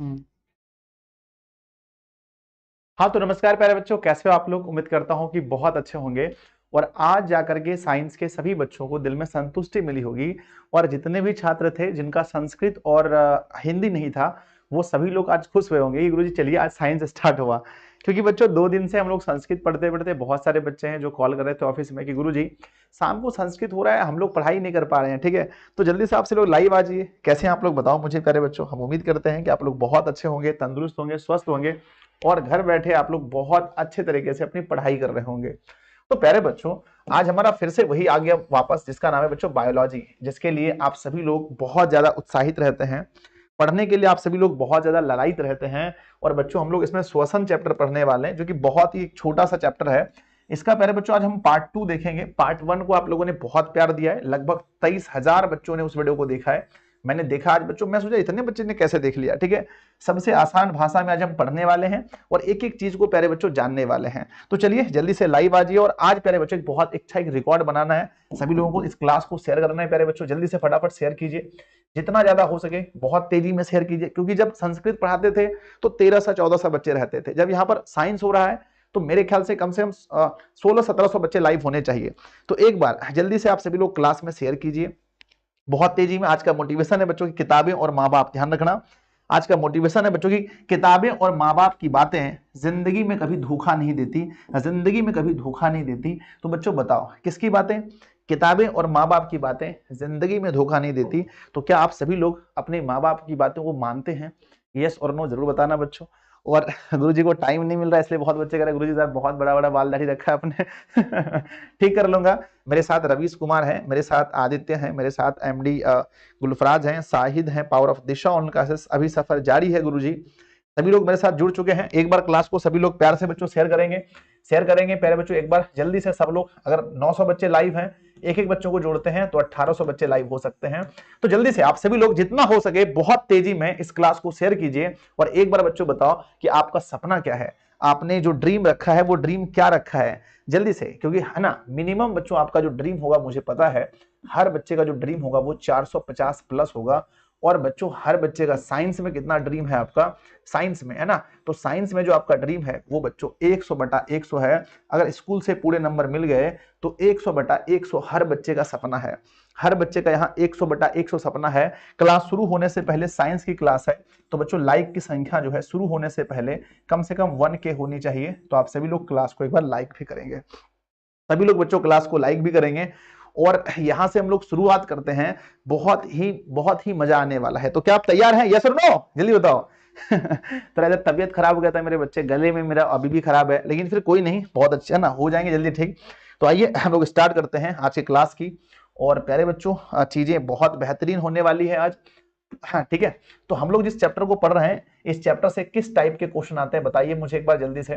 हम्म। हाँ तो नमस्कार प्यारे बच्चों, कैसे हो आप लोग। उम्मीद करता हूँ कि बहुत अच्छे होंगे। और आज जाकर के साइंस के सभी बच्चों को दिल में संतुष्टि मिली होगी। और जितने भी छात्र थे जिनका संस्कृत और हिंदी नहीं था, वो सभी लोग आज खुश हुए होंगे कि गुरुजी चलिए आज साइंस स्टार्ट हुआ। क्योंकि बच्चों 2 दिन से हम लोग संस्कृत पढ़ते पढ़ते, बहुत सारे बच्चे हैं जो कॉल कर रहे थे ऑफिस में कि गुरुजी शाम को संस्कृत हो रहा है, हम लोग पढ़ाई नहीं कर पा रहे हैं। ठीक है, तो जल्दी से आपसे लोग लाइव आ जाइए। कैसे हैं आप लोग बताओ मुझे प्यारे बच्चों। हम उम्मीद करते हैं कि आप लोग बहुत अच्छे होंगे, तंदुरुस्त होंगे, स्वस्थ होंगे और घर बैठे आप लोग बहुत अच्छे तरीके से अपनी पढ़ाई कर रहे होंगे। तो प्यारे बच्चों, आज हमारा फिर से वही आ गया वापस, जिसका नाम है बच्चों बायोलॉजी, जिसके लिए आप सभी लोग बहुत ज्यादा उत्साहित रहते हैं। पढ़ने के लिए आप सभी लोग बहुत ज्यादा ललायित रहते हैं। और बच्चों हम लोग इसमें श्वसन चैप्टर पढ़ने वाले हैं, जो कि बहुत ही छोटा सा चैप्टर है। इसका प्यारे बच्चों आज हम पार्ट 2 देखेंगे। पार्ट 1 को आप लोगों ने बहुत प्यार दिया है, लगभग 23,000 बच्चों ने उस वीडियो को देखा है। मैंने देखा आज बच्चों, मैं सोचा इतने बच्चे ने कैसे देख लिया। ठीक है, सबसे आसान भाषा में आज हम पढ़ने वाले हैं और एक एक चीज को प्यारे बच्चों जानने वाले हैं। तो चलिए जल्दी से लाइव आ जाइए। और आज प्यारे बच्चों एक बहुत अच्छा एक रिकॉर्ड बनाना है, सभी लोगों को इस क्लास को शेयर करना है। प्यारे बच्चों जल्दी से फटाफट शेयर कीजिए, जितना ज्यादा हो सके बहुत तेजी में शेयर कीजिए। क्योंकि जब संस्कृत पढ़ाते थे तो 1300-1400 बच्चे रहते थे, जब यहाँ पर साइंस हो रहा है तो मेरे ख्याल से कम 1600-1700 बच्चे लाइव होने चाहिए। तो एक बार जल्दी से आप सभी लोग क्लास में शेयर कीजिए बहुत तेजी में। आज का मोटिवेशन है बच्चों की किताबें और माँ बाप, ध्यान रखना। आज का मोटिवेशन है बच्चों की किताबें और माँ बाप की बातें जिंदगी में कभी धोखा नहीं देती, जिंदगी में कभी धोखा नहीं देती। तो बच्चों बताओ किसकी बातें, किताबें और माँ बाप की बातें जिंदगी में धोखा नहीं देती। तो क्या आप सभी लोग अपने माँ बाप की बातों को मानते हैं? यस और नो जरूर बताना बच्चों। और गुरुजी को टाइम नहीं मिल रहा है, इसलिए बहुत बच्चे कह रहे हैं गुरुजी साहब बहुत बड़ा बड़ा बाल दाढ़ी रखा है आपने। ठीक कर लूंगा। मेरे साथ रवीश कुमार हैं, मेरे साथ आदित्य हैं, मेरे साथ एमडी गुलफराज हैं, शाहिद हैं, पावर ऑफ दिशा उनका अभी सफर जारी है गुरुजी। सभी लोग मेरे साथ जुड़ चुके हैं। एक बार क्लास को सभी लोग प्यार से बच्चों शेयर करेंगे, शेयर करेंगे प्यारे बच्चों। एक बार जल्दी से सब लोग, अगर 900 बच्चे लाइव हैं, एक एक बच्चों को जोड़ते हैं तो 1800 बच्चे लाइव हो सकते हैं। तो जल्दी से आप सभी लोग जितना हो सके बहुत तेजी में इस क्लास को शेयर कीजिए। और एक बार बच्चों बताओ कि आपका सपना क्या है, आपने जो ड्रीम रखा है वो ड्रीम क्या रखा है जल्दी से। क्योंकि है ना, मिनिमम बच्चों आपका जो ड्रीम होगा, मुझे पता है हर बच्चे का जो ड्रीम होगा वो 450 प्लस होगा। और बच्चों हर बच्चे का साइंस में कितना ड्रीम है आपका, साइंस में है ना, तो साइंस में जो आपका ड्रीम है वो बच्चों 100/100 है। अगर स्कूल से पूरे नंबर मिल गए तो 100/100 हर बच्चे का सपना है। हर बच्चे का यहाँ 100/100 सपना है। क्लास शुरू होने से पहले साइंस की क्लास है, तो बच्चों लाइक की संख्या जो है शुरू होने से पहले कम से कम 1K होनी चाहिए। तो आप सभी लोग क्लास को एक बार लाइक भी करेंगे, सभी लोग बच्चों क्लास को लाइक भी करेंगे। और यहां से हम लोग शुरुआत करते हैं। बहुत ही मजा आने वाला है। तो क्या आप तैयार हैं? यस और नो जल्दी बताओ। तो इधर तबियत खराब हो गया था मेरे बच्चे, गले में मेरा अभी भी खराब है, लेकिन फिर कोई नहीं, बहुत अच्छा ना, हो जाएंगे जल्दी ठीक। तो आइए हम लोग स्टार्ट करते हैं आज की क्लास की। और प्यारे बच्चों चीजें बहुत बेहतरीन होने वाली है आज। हाँ ठीक है, तो हम लोग जिस चैप्टर को पढ़ रहे हैं, इस चैप्टर से किस टाइप के क्वेश्चन आते हैं बताइए मुझे एक बार जल्दी से।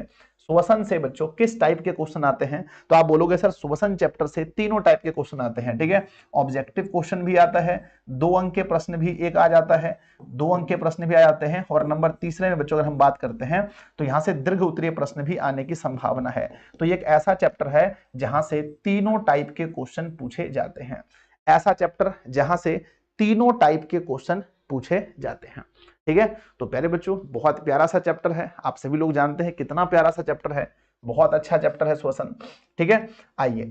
श्वसन से बच्चों किस टाइप के क्वेश्चन आते हैं? तो आप बोलोगे सर श्वसन चैप्टर से तीनों टाइप के क्वेश्चन आते हैं। ठीक है, ऑब्जेक्टिव क्वेश्चन भी आता है, 2 अंक के प्रश्न भी एक आ जाता है, 2 अंक के प्रश्न भी आ जाते हैं। और नंबर तीसरे में बच्चों अगर हम बात करते हैं तो यहाँ से दीर्घ उत्तरीय प्रश्न भी आने की संभावना है। तो ये एक ऐसा चैप्टर है जहां से तीनों टाइप के क्वेश्चन पूछे जाते हैं। ऐसा चैप्टर जहां से तीनों टाइप के क्वेश्चन पूछे जाते हैं। ठीक है, तो प्यारे बच्चों बहुत प्यारा सा चैप्टर है, आप सभी लोग जानते हैं कितना प्यारा सा चैप्टर है, बहुत अच्छा चैप्टर है श्वसन। ठीक है, आइए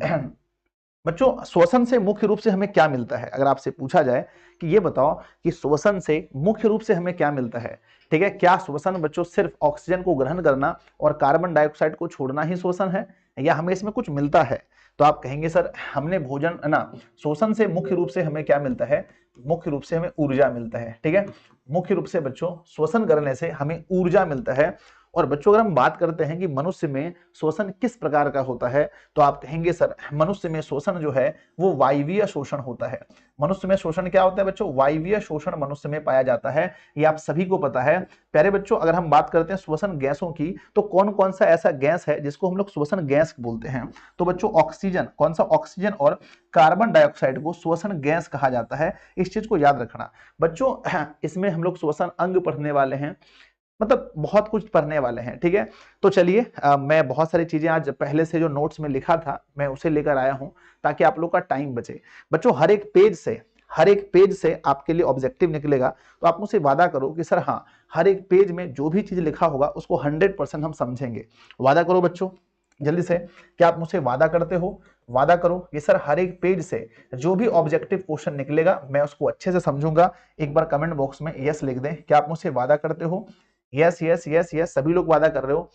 बच्चों, श्वसन से मुख्य रूप से हमें क्या मिलता है? अगर आपसे पूछा जाए कि ये बताओ कि श्वसन से मुख्य रूप से हमें क्या मिलता है, ठीक है, क्या श्वसन बच्चों सिर्फ ऑक्सीजन को ग्रहण करना और कार्बन डाइऑक्साइड को छोड़ना ही श्वसन है, या हमें इसमें कुछ मिलता है? तो आप कहेंगे सर हमने भोजन ना, श्वसन से मुख्य रूप से हमें क्या मिलता है? मुख्य रूप से हमें ऊर्जा मिलता है। ठीक है, मुख्य रूप से बच्चों श्वसन करने से हमें ऊर्जा मिलता है। और बच्चों अगर हम बात करते हैं कि मनुष्य में श्वसन किस प्रकार का होता है, तो आप कहेंगे सर मनुष्य में शोषण जो है वो वायवीय शोषण होता है। मनुष्य में शोषण क्या होता है बच्चों? वायवीय शोषण मनुष्य में पाया जाता है, ये आप सभी को पता है। प्यारे बच्चों अगर हम बात करते हैं श्वसन गैसों की, तो कौन कौन सा ऐसा गैस है जिसको हम लोग श्वसन गैस बोलते हैं? तो बच्चों ऑक्सीजन, कौन सा? ऑक्सीजन और कार्बन डाइऑक्साइड को श्वसन गैस कहा जाता है। इस चीज को याद रखना बच्चों। इसमें हम लोग श्वसन अंग पढ़ने वाले हैं, मतलब बहुत कुछ पढ़ने वाले हैं। ठीक है, तो चलिए मैं बहुत सारी चीजें आज पहले से जो नोट्स में लिखा था मैं उसे लेकर आया हूं ताकि आप लोग का टाइम बचे। बच्चों हर एक पेज से, हर एक पेज से आपके लिए ऑब्जेक्टिव निकलेगा, तो आप मुझसे वादा करो कि सर हाँ, हर एक पेज में जो भी चीज लिखा होगा उसको 100% हम समझेंगे। वादा करो बच्चों जल्दी से, क्या आप मुझसे वादा करते हो? वादा करो कि सर हर एक पेज से जो भी ऑब्जेक्टिव क्वेश्चन निकलेगा मैं उसको अच्छे से समझूंगा। एक बार कमेंट बॉक्स में यस लिख दें, क्या आप मुझसे वादा करते हो? यस यस यस यस, सभी लोग वादा कर रहे हो।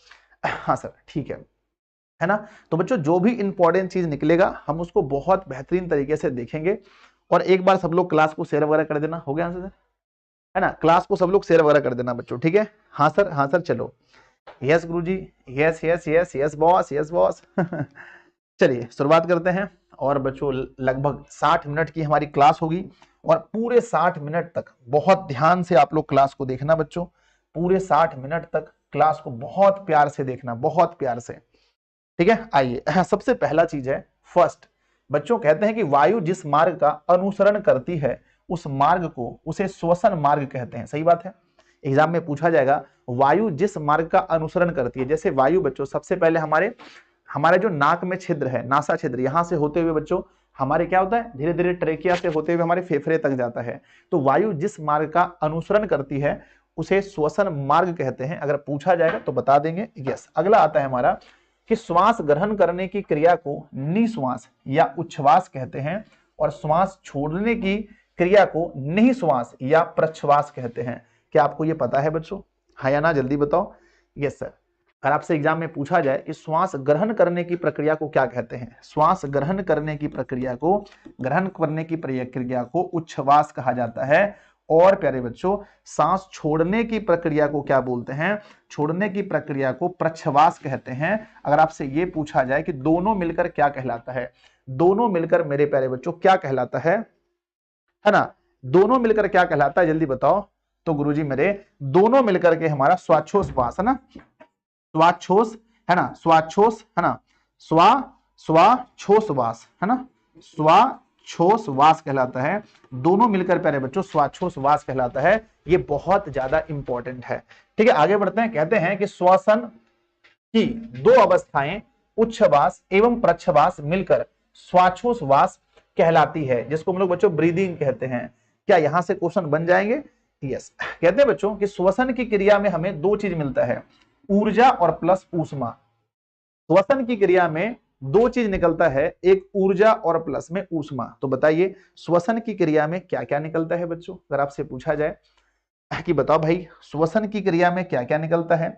हाँ सर ठीक है ना। तो बच्चों जो भी इंपॉर्टेंट चीज निकलेगा हम उसको बहुत बेहतरीन तरीके से देखेंगे। और एक बार सब लोग क्लास को शेयर वगैरह कर देना, हो गया सर, है ना, क्लास को सब लोग शेयर वगैरह कर देना बच्चों, ठीक है। हाँ सर, हाँ सर, चलो यस गुरुजी, yes yes yes yes boss, yes boss. चलिए शुरुआत करते हैं। और बच्चों लगभग 60 मिनट की हमारी क्लास होगी और पूरे 60 मिनट तक बहुत ध्यान से आप लोग क्लास को देखना बच्चों। पूरे 60 मिनट तक क्लास को बहुत प्यार से देखना, बहुत प्यार से, ठीक है। आइए सबसे पहला चीज है फर्स्ट, बच्चों कहते हैं कि वायु जिस मार्ग का अनुसरण करती है उस मार्ग को उसे श्वसन मार्ग कहते हैं। सही बात है, एग्जाम में पूछा जाएगा वायु जिस मार्ग का अनुसरण करती है। जैसे वायु बच्चों सबसे पहले हमारे जो नाक में छिद्र है, नासा छिद्र, यहां से होते हुए बच्चों हमारे क्या होता है, धीरे धीरे ट्रेकिया से होते हुए हमारे फेफड़े तक जाता है। तो वायु जिस मार्ग का अनुसरण करती है उसे श्वसन मार्ग कहते हैं। अगर पूछा जाएगा तो बता देंगे यस। अगला आता है हमारा कि श्वास ग्रहण करने की क्रिया को निश्वास या उच्छ्वास कहते हैं और श्वास छोड़ने की क्रिया को निःश्वास या प्रश्वास कहते हैं। क्या आपको ये पता है बच्चों? हाँ या ना, जल्दी बताओ। Yes sir. अगर आपसे एग्जाम में पूछा जाए कि श्वास ग्रहण करने की प्रक्रिया को क्या कहते हैं, श्वास ग्रहण करने की प्रक्रिया को उच्छ्वास कहा जाता है। और प्यारे बच्चों सांस छोड़ने की प्रक्रिया को क्या बोलते हैं? छोड़ने की प्रक्रिया को प्रश्वास कहते हैं। अगर आपसे ये पूछा जाए कि दोनों मिलकर क्या कहलाता है, दोनों मिलकर मेरे प्यारे बच्चों क्या कहलाता है ना, दोनों मिलकर क्या कहलाता है, जल्दी बताओ। तो गुरुजी मेरे दोनों मिलकर के हमारा श्वासोच्छ्वास है ना, स्वाच्छोस है ना, स्वाच्छोस है ना, स्वाच्छोसवास है ना, स्वाच्छोसवास कहलाता है। दोनों मिलकर प्यारे बच्चों स्वाच्छोसवास कहलाता है। ये बहुत ज्यादा इंपॉर्टेंट है, ठीक है। आगे बढ़ते हैं। कहते हैं कि श्वसन की दो अवस्थाएं उच्छ्वास एवं प्रश्वास मिलकर स्वाच्छोसवास कहलाती है, जिसको हम लोग बच्चों ब्रीदिंग कहते हैं। क्या यहां से क्वेश्चन बन जाएंगे? यस। कहते हैं बच्चों कि श्वसन की क्रिया में हमें दो चीज मिलता है, ऊर्जा और प्लस ऊष्मा। श्वसन की क्रिया में दो चीज निकलता है, एक ऊर्जा और प्लस में ऊष्मा। तो बताइए श्वसन की क्रिया में क्या क्या निकलता है बच्चों? अगर आपसे पूछा जाए कि बताओ भाई श्वसन की क्रिया में क्या क्या निकलता है,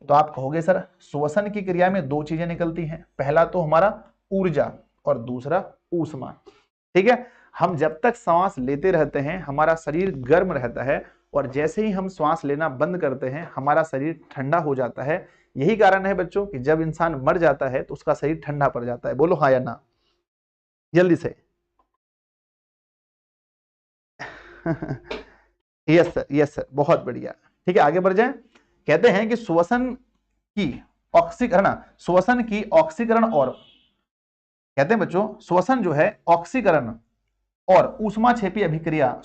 तो आप कहोगे सर श्वसन की क्रिया में दो चीजें निकलती हैं, पहला तो हमारा ऊर्जा और दूसरा ऊष्मा, ठीक है। हम जब तक सांस लेते रहते हैं हमारा शरीर गर्म रहता है और जैसे ही हम श्वास लेना बंद करते हैं हमारा शरीर ठंडा हो जाता है। यही कारण है बच्चों कि जब इंसान मर जाता है तो उसका शरीर ठंडा पड़ जाता है। बोलो हाँ या ना, जल्दी से। यस सर, यस सर, बहुत बढ़िया, ठीक है। आगे बढ़ जाए। कहते हैं कि श्वसन की ऑक्सीकरण, श्वसन की ऑक्सीकरण और, कहते हैं बच्चों श्वसन जो है ऑक्सीकरण और ऊष्माक्षेपी अभिक्रिया,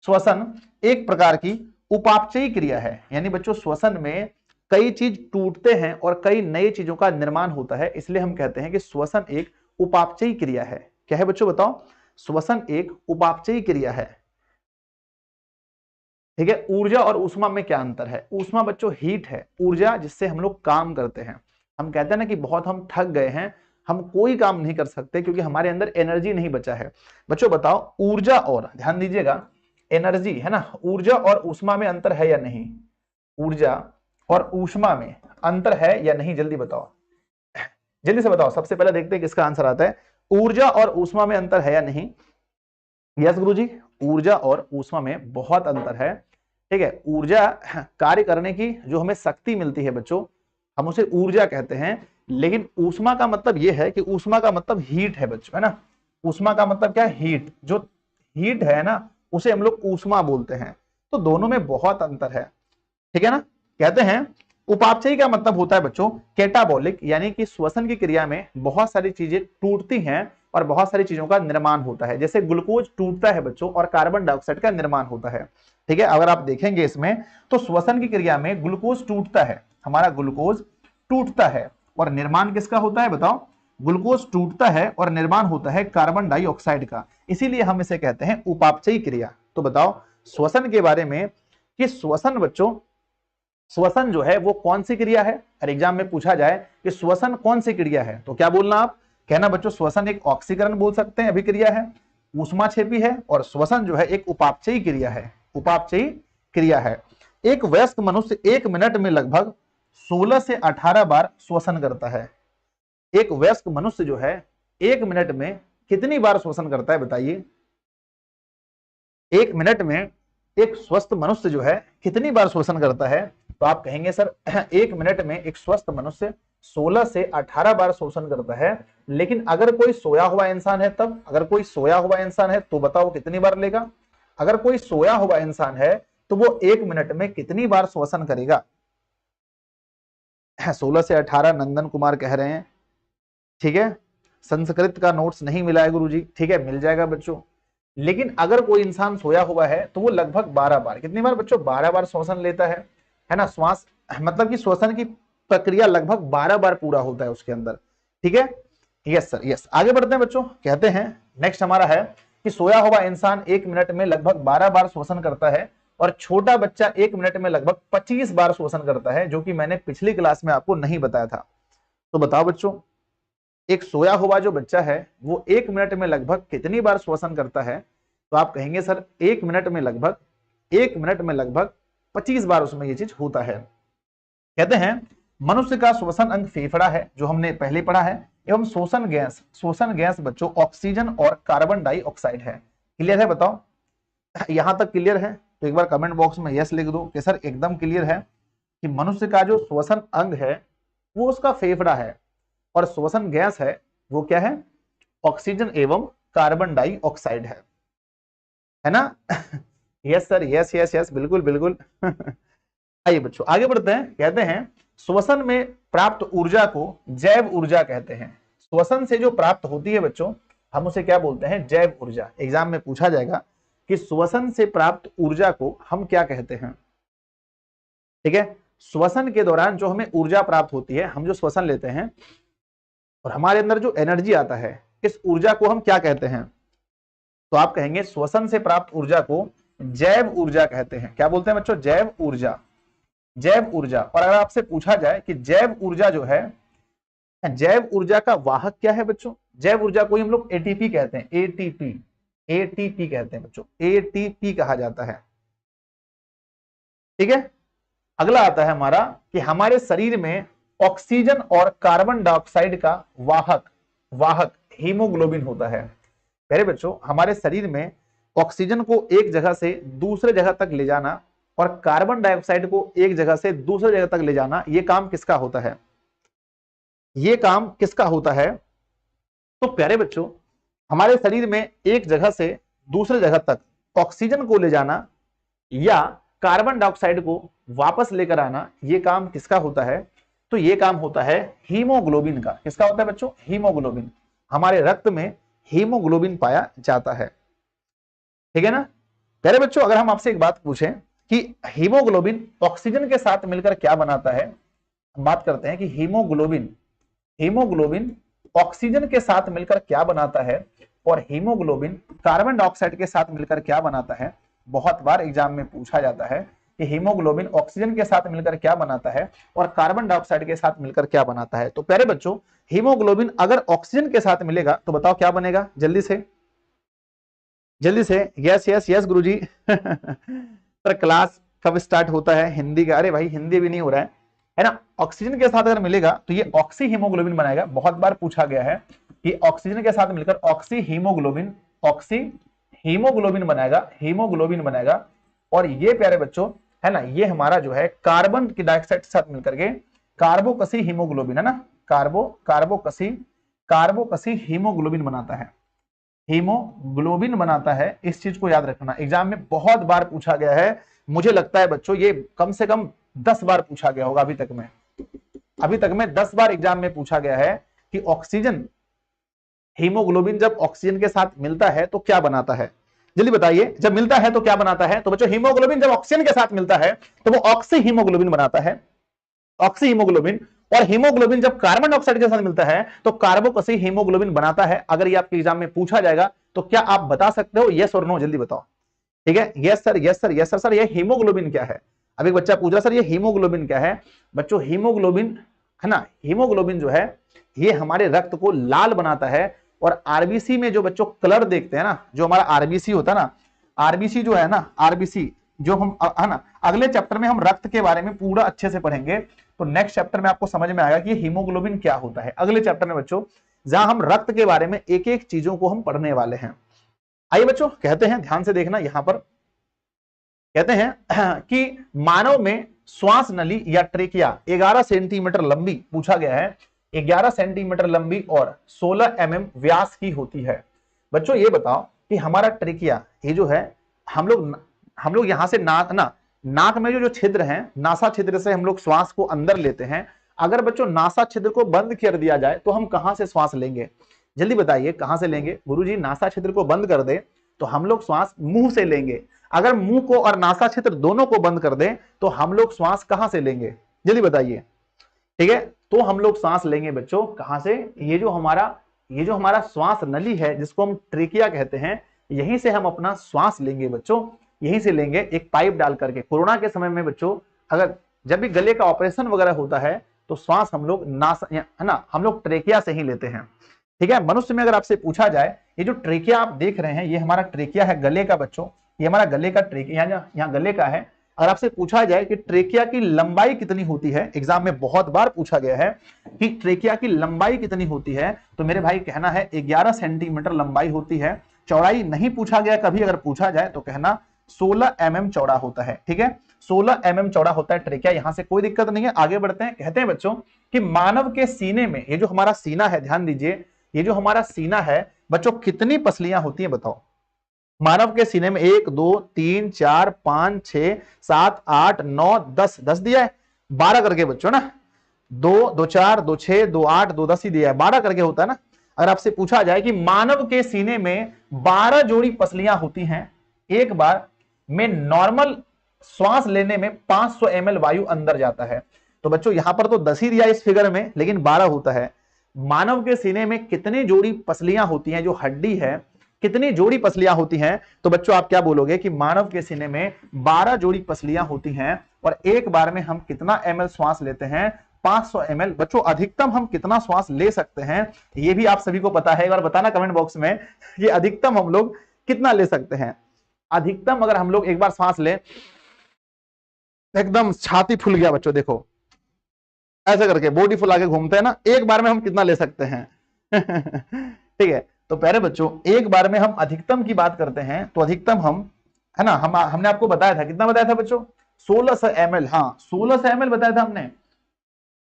श्वसन एक प्रकार की उपापचयी क्रिया है। यानी बच्चों श्वसन में कई चीज टूटते हैं और कई नई चीजों का निर्माण होता है, इसलिए हम कहते हैं कि श्वसन एक उपापचयी क्रिया है। क्या है बच्चों बताओ? श्वसन एक उपापचयी क्रिया है, ठीक है। ऊर्जा और ऊष्मा में क्या अंतर है? ऊष्मा बच्चों हीट है, ऊर्जा जिससे हम लोग काम करते हैं। हम कहते हैं ना कि बहुत हम थक गए हैं, हम कोई काम नहीं कर सकते क्योंकि हमारे अंदर एनर्जी नहीं बचा है। बच्चों बताओ ऊर्जा और, ध्यान दीजिएगा, एनर्जी है ना, ऊर्जा और ऊष्मा में अंतर है या नहीं? ऊर्जा और ऊष्मा में अंतर है या नहीं, जल्दी बताओ, जल्दी से बताओ। सबसे पहले देखते हैं किसका आंसर आता है। ऊर्जा और ऊष्मा में अंतर है या नहीं? यस गुरुजी, ऊर्जा और ऊष्मा में बहुत अंतर है, ठीक है। ऊर्जा कार्य करने की जो हमें शक्ति मिलती है बच्चों, हम उसे ऊर्जा कहते हैं। लेकिन ऊष्मा का मतलब यह है कि ऊष्मा का मतलब हीट है बच्चों, है ना। ऊष्मा का मतलब क्या है? हीट। जो हीट है ना उसे हम लोग ऊष्मा बोलते हैं। तो दोनों में बहुत अंतर है, ठीक है ना। कहते हैं उपापचयी का मतलब होता है बच्चों कैटाबॉलिक, यानी कि श्वसन की क्रिया में बहुत सारी चीजें टूटती हैं और बहुत सारी चीजों का निर्माण होता है। जैसे ग्लूकोज टूटता है बच्चों और कार्बन डाइऑक्साइड का निर्माण होता है, ठीक है। अगर आप देखेंगे इसमें तो श्वसन की क्रिया में ग्लूकोज टूटता है, हमारा ग्लूकोज टूटता है और निर्माण किसका होता है बताओ? ग्लूकोज टूटता है और निर्माण होता है कार्बन डाइऑक्साइड का, इसीलिए हम इसे कहते हैं उपापचयी क्रिया। तो बताओ श्वसन के बारे में कि श्वसन बच्चों, श्वसन जो है वो कौन सी क्रिया है? अगर एग्जाम में पूछा जाए कि श्वसन कौन सी क्रिया है तो क्या बोलना आप? कहना बच्चों श्वसन एक ऑक्सीकरण बोल सकते हैं, अभिक्रिया है, ऊष्माक्षेपी है, और श्वसन जो है एक उपापचयी क्रिया है, उपापचयी क्रिया है। एक वयस्क मनुष्य 1 मिनट में लगभग 16 से 18 बार श्वसन करता है। एक वयस्क मनुष्य जो है 1 मिनट में कितनी बार श्वसन करता है बताइए? 1 मिनट में एक स्वस्थ मनुष्य जो है कितनी बार श्वसन करता है? तो आप कहेंगे सर 1 मिनट में एक स्वस्थ मनुष्य 16 से 18 बार श्वसन करता है। लेकिन अगर कोई सोया हुआ इंसान है तब, अगर कोई सोया हुआ इंसान है तो बताओ कितनी बार लेगा? अगर कोई सोया हुआ इंसान है तो वो 1 मिनट में कितनी बार श्वसन करेगा? 16 से 18 नंदन कुमार कह रहे हैं, ठीक है। संस्कृत का नोट्स नहीं मिला है गुरुजी, ठीक है मिल जाएगा बच्चों। लेकिन अगर कोई इंसान सोया हुआ है तो वो लगभग 12 बार, कितनी बार बच्चों? 12 बार श्वसन लेता है ना। श्वास मतलब कि श्वसन की प्रक्रिया लगभग 12 बार पूरा होता है उसके अंदर, ठीक है। Yes sir yes. आगे बढ़ते हैं बच्चों, कहते हैं नेक्स्ट हमारा है कि सोया हुआ इंसान 1 मिनट में लगभग 12 बार श्वसन करता है और छोटा बच्चा 1 मिनट में लगभग 25 बार श्वसन करता है, जो कि मैंने पिछली क्लास में आपको नहीं बताया था। तो बताओ बच्चों एक सोया हुआ जो बच्चा है वो 1 मिनट में लगभग कितनी बार श्वसन करता है? तो आप कहेंगे सर 1 मिनट में लगभग 25 बार उसमें ये चीज होता है। कहते हैं मनुष्य का श्वसन अंग फेफड़ा है, जो हमने पहले पढ़ा है, एवं श्वसन गैस बच्चों ऑक्सीजन और कार्बन डाइऑक्साइड है। क्लियर है? बताओ यहां तक क्लियर है? तो एक बार कमेंट बॉक्स में यस लिख दो कि सर एकदम क्लियर है कि मनुष्य का जो श्वसन अंग है वो उसका फेफड़ा है और श्वसन गैस है वो क्या है? ऑक्सीजन एवं कार्बन डाइऑक्साइड है ना। Yes sir yes yes yes बिल्कुल बिल्कुल। आइए बच्चों आगे बढ़ते हैं। कहते हैं श्वसन में प्राप्त ऊर्जा को जैव ऊर्जा कहते हैं। श्वसन से जो प्राप्त होती है बच्चों हम उसे क्या बोलते हैं? जैव ऊर्जा। एग्जाम में पूछा जाएगा कि श्वसन से प्राप्त ऊर्जा को हम क्या कहते हैं, ठीक है। श्वसन के दौरान जो हमें ऊर्जा प्राप्त होती है, हम जो श्वसन लेते हैं और हमारे अंदर जो एनर्जी आता है, इस ऊर्जा को हम क्या कहते हैं? तो आप कहेंगे श्वसन से प्राप्त ऊर्जा को जैव ऊर्जा कहते हैं। क्या बोलते हैं बच्चों? जैव ऊर्जा। जैव ऊर्जा। और अगर आपसे पूछा जाए कि जैव ऊर्जा जो है, जैव ऊर्जा का वाहक क्या है बच्चों? जैव ऊर्जा को हम लोग एटीपी कहते हैं, एटीपी, एटीपी कहते हैं बच्चों, एटीपी कहा जाता है, ठीक है। अगला आता है हमारा कि हमारे शरीर में ऑक्सीजन और कार्बन डाइऑक्साइड का वाहक हीमोग्लोबिन होता है। पहले बच्चों हमारे शरीर में ऑक्सीजन को एक जगह से दूसरे जगह तक ले जाना और कार्बन डाइऑक्साइड को एक जगह से दूसरे जगह तक ले जाना, ये काम किसका होता है? ये काम किसका होता है? तो प्यारे बच्चों हमारे शरीर में एक जगह से दूसरे जगह तक ऑक्सीजन को ले जाना या कार्बन डाइऑक्साइड को वापस लेकर आना, ये काम किसका होता है? तो ये काम होता है हीमोग्लोबिन का। किसका होता है बच्चों? हीमोग्लोबिन। हमारे रक्त में हीमोग्लोबिन पाया जाता है, ठीक है ना। प्यारे बच्चों अगर हम आपसे एक बात पूछें कि हीमोग्लोबिन ऑक्सीजन के साथ मिलकर क्या बनाता है, हम बात करते हैं कि हीमोग्लोबिन ऑक्सीजन के साथ मिलकर क्या बनाता है और हीमोग्लोबिन कार्बन डाइऑक्साइड के साथ मिलकर क्या बनाता है। बहुत बार एग्जाम में पूछा जाता है कि हीमोग्लोबिन ऑक्सीजन के साथ मिलकर क्या बनाता है और कार्बन डाइऑक्साइड के साथ मिलकर क्या बनाता है। तो प्यारे बच्चों हीमोग्लोबिन अगर ऑक्सीजन के साथ मिलेगा तो बताओ क्या बनेगा? जल्दी से यस यस यस गुरुजी। सर क्लास कब स्टार्ट होता है हिंदी का? अरे भाई हिंदी भी नहीं हो रहा है ना। ऑक्सीजन के साथ अगर मिलेगा तो ये ऑक्सी हीमोग्लोबिन बनाएगा। बहुत बार पूछा गया है कि ऑक्सीजन के साथ मिलकर ऑक्सी हीमोग्लोबिन बनाएगा। और ये प्यारे बच्चों है ना, ये हमारा जो है कार्बन की डाइऑक्साइड के साथ मिलकर के कार्बोकसी हीमोग्लोबिन है ना, कार्बोकसी हीमोग्लोबिन बनाता है। इस चीज को याद रखना, एग्जाम में बहुत बार पूछा गया है। मुझे लगता है बच्चों ये कम से कम 10 बार पूछा गया होगा अभी तक में 10 बार एग्जाम में पूछा गया है कि ऑक्सीजन हीमोग्लोबिन जब ऑक्सीजन के साथ मिलता है तो क्या बनाता है। जल्दी बताइए, जब मिलता है तो क्या बनाता है? तो बच्चों हीमोग्लोबिन जब ऑक्सीजन के साथ मिलता है तो वो ऑक्सी हीमोग्लोबिन बनाता है। ऑक्सी हीमोग्लोबिन और हीमोग्लोबिन जब कार्बन डाइऑक्साइड के साथ मिलता है तो कार्बोक्सी हीमोग्लोबिन बनाता है। अगर ये आपके एग्जाम में पूछा जाएगा तो क्या आप बता सकते हो, यस और नो, जल्दी बताओ। ठीक है, yes sir, yes sir, yes sir. Sir ये हीमोग्लोबिन क्या है? अब एक बच्चा पूछ रहा सर ये हीमोग्लोबिन क्या है? बच्चों हीमोग्लोबिन है ना, हीमोग्लोबिन जो है ये हमारे रक्त को लाल बनाता है। और आरबीसी में जो बच्चों कलर देखते हैं ना, जो हमारा आरबीसी होता है ना, आरबीसी जो है ना, आरबीसी जो हम है ना, अगले चैप्टर में हम रक्त के बारे में पूरा अच्छे से पढ़ेंगे। तो नेक्स्ट चैप्टर में आपको समझ में आएगा कि हीमोग्लोबिन क्या होता है, अगले चैप्टर में बच्चों, जहां हम रक्त के बारे में एक एक चीजों को हम पढ़ने वाले हैं। आइए बच्चों कहते हैं, ध्यान से देखना, यहां पर कहते हैं कि मानव में श्वास नली या ट्रेकिया 11 सेंटीमीटर लंबी पूछा गया है, 11 सेंटीमीटर लंबी और 16 व्यास की होती है। बच्चों ये बताओ कि हमारा ट्रेकिया ये जो है, हम लोग यहां से नाक में जो छिद्र हैं, नासा छिद्र से हम लोग श्वास को अंदर लेते हैं। अगर बच्चों नासा छिद्र को बंद कर दिया जाए तो हम कहां से श्वास लेंगे? जल्दी बताइए कहां से लेंगे? गुरुजी नासा छिद्र को बंद कर दे तो हम लोग श्वास मुंह से लेंगे। अगर मुंह को और नासा छिद्र दोनों को बंद कर दे तो हम लोग श्वास कहां से लेंगे? जल्दी बताइए। ठीक है, तो हम लोग सांस लेंगे बच्चों कहां से? ये जो हमारा श्वास नली है जिसको हम ट्रेकिया कहते हैं, यहीं से हम अपना श्वास लेंगे बच्चों, यहीं से लेंगे एक पाइप डाल करके। कोरोना के समय में बच्चों अगर जब भी गले का ऑपरेशन वगैरह होता है तो श्वास हम लोग है ना, हम लोग ट्रेकिया से ही लेते हैं। ठीक है, मनुष्य में अगर आपसे पूछा जाए, ये जो ट्रेकिया आप देख रहे हैं ये हमारा ट्रेकिया है गले का बच्चों, ये हमारा गले का ट्रेकिया यहाँ गले का है। अगर आपसे पूछा जाए कि ट्रेकिया की लंबाई कितनी होती है, एग्जाम में बहुत बार पूछा गया है कि ट्रेकिया की लंबाई कितनी होती है, तो मेरे भाई कहना है 11 सेंटीमीटर लंबाई होती है। चौड़ाई नहीं पूछा गया कभी, अगर पूछा जाए तो कहना 16 चौड़ा होता है। ठीक है, 16 चौड़ा होता है ट्रेकिया, यहां से कोई दिक्कत नहीं है। आगे बढ़ते हैं, कहते हैं बच्चों कि मानव के सीने में, ये जो हमारा सीना है, ध्यान दीजिए, ये जो हमारा सीना है बच्चों कितनी पसलियां होती हैं बताओ? मानव के सीने में 1 2 3 4 5 6 7 8 9 10, 10 दिया है, 12 करके बच्चों ना, 2 2 4 2 6 2 8 2 10 ही दिया है, 12 करके होता है ना। अगर आपसे पूछा जाए कि मानव के सीने में 12 जोड़ी पसलियां होती हैं, एक बार में नॉर्मल श्वास लेने में 500 ml वायु अंदर जाता है। तो बच्चों यहां पर तो 10 ही दिया इस फिगर में, लेकिन 12 होता है। मानव के सीने में कितनी जोड़ी पसलियां होती हैं, जो हड्डी है कितनी जोड़ी पसलियां होती हैं? तो बच्चों आप क्या बोलोगे कि मानव के सीने में 12 जोड़ी पसलियां होती हैं। और एक बार में हम कितना ml श्वास लेते हैं? 500 ml। बच्चों अधिकतम हम कितना श्वास ले सकते हैं ये भी आप सभी को पता है, एक बार बताना कमेंट बॉक्स में कि अधिकतम हम लोग कितना ले सकते हैं। अधिकतम अगर हम लोग एक बार सांस लें, एकदम छाती फूल गया बच्चों, देखो ऐसे करके बॉडी फुला के घूमते हैं ना, एक बार में हम कितना ले सकते हैं? ठीक है, तो प्यारे बच्चों एक बार में हम अधिकतम की बात करते हैं तो अधिकतम हम है ना, हमने आपको बताया था, कितना बताया था बच्चों? 1600 ml। हाँ 1600 ml बताया था हमने।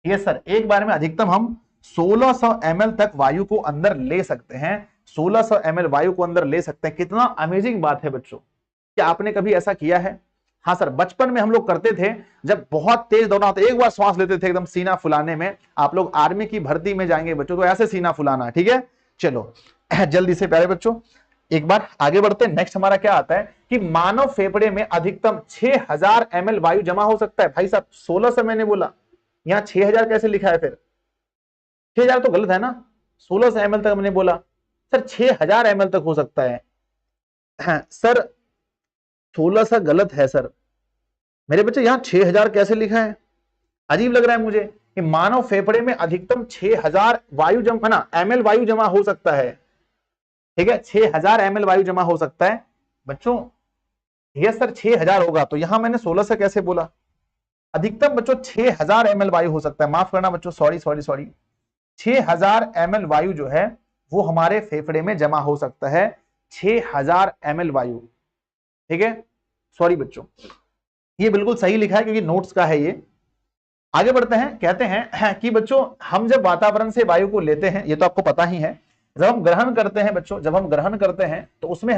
यस सर, एक बार में अधिकतम हम 1600 ml तक वायु को अंदर ले सकते हैं, 1600 ml वायु को अंदर ले सकते हैं। कितना अमेजिंग बात है बच्चों, क्या आपने कभी ऐसा किया है? हाँ सर, बचपन में हम लोग करते थे, जब बहुत तेज दौड़ना होता, एक बार श्वास लेते थे एकदम सीना फुलाने में। आप लोग आर्मी की भर्ती में जाएंगे बच्चों तो ऐसे सीना फुलाना, ठीक है। चलो जल्दी से प्यारे बच्चों एक बार आगे बढ़ते हैं। नेक्स्ट हमारा क्या आता है कि मानव फेफड़े में अधिकतम 6000 ml वायु जमा हो सकता है। भाई साहब 1600 मैंने बोला, यहाँ 6000 कैसे लिखा है? फिर 6000 तो गलत है ना, 1600 ml तक हमने बोला। सर 6000 ml तक हो सकता है। सर 1600 गलत है सर मेरे बच्चे, यहाँ 6000 कैसे लिखा है? अजीब लग रहा है मुझे कि मानव फेफड़े में अधिकतम 6000 वायु जमा ना ml वायु जमा हो सकता है। ठीक है, 6000 ml वायु जमा हो सकता है बच्चों। ये सर 6000 होगा, तो यहां मैंने 1600 कैसे बोला? अधिकतम बच्चों 6000 ml वायु हो सकता है। माफ करना बच्चों, सॉरी 6000 ml वायु जो है वो हमारे फेफड़े में जमा हो सकता है, 6000 ml वायु। ठीक है, सॉरी बच्चों, ये बिल्कुल सही लिखा है क्योंकि नोट्स का है ये। आगे बढ़ते हैं, कहते हैं कि बच्चों हम जब वातावरण से वायु को लेते हैं, ये तो आपको पता ही है, जब हम ग्रहण करते हैं बच्चों, जब हम ग्रहण करते हैं तो उसमें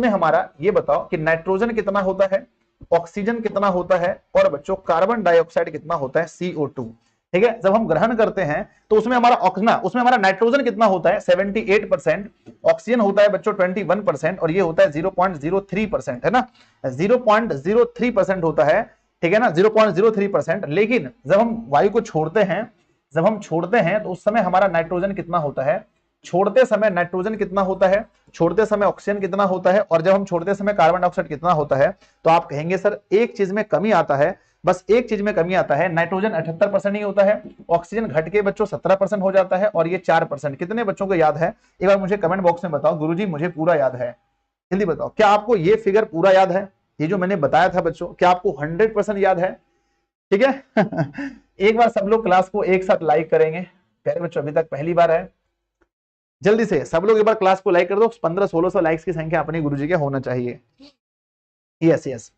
हमारा ये बताओ कि नाइट्रोजन कितना होता है, ऑक्सीजन कितना होता है, और बच्चों कार्बन डाइऑक्साइड कितना होता है, CO2। ठीक है, जब हम ग्रहण करते हैं तो उसमें हमारा नाइट्रोजन कितना होता है, 78%, ऑक्सीजन होता है बच्चों 21%, और ये होता है 0.03%, है ना, 0.03% होता है। ठीक है ना, 0.03%। लेकिन जब हम वायु को छोड़ते हैं, जब हम छोड़ते हैं तो उस समय हमारा नाइट्रोजन कितना होता है, छोड़ते समय नाइट्रोजन कितना होता है, छोड़ते समय ऑक्सीजन कितना होता है, और जब हम छोड़ते समय कार्बन डाइऑक्साइड कितना होता है। तो आप कहेंगे सर एक चीज में कमी आता है, बस एक चीज में कमी आता है, नाइट्रोजन 78% ही होता है, ऑक्सीजन घट के बच्चों 17% हो जाता है, और ये 4%। कितने बच्चों को याद है एक बार मुझे कमेंट बॉक्स में बताओ, गुरुजी मुझे पूरा याद है, जल्दी बताओ, क्या आपको ये फिगर पूरा याद है, ये जो मैंने बताया था बच्चों, क्या आपको 100% याद है? ठीक है। एक बार सब लोग क्लास को एक साथ लाइक करेंगे, प्यारे बच्चों अभी तक पहली बार है, जल्दी से सब लोग एक बार क्लास को लाइक कर दो, 1500-1600 लाइक्स की संख्या अपने गुरुजी के होना चाहिए। यस यस,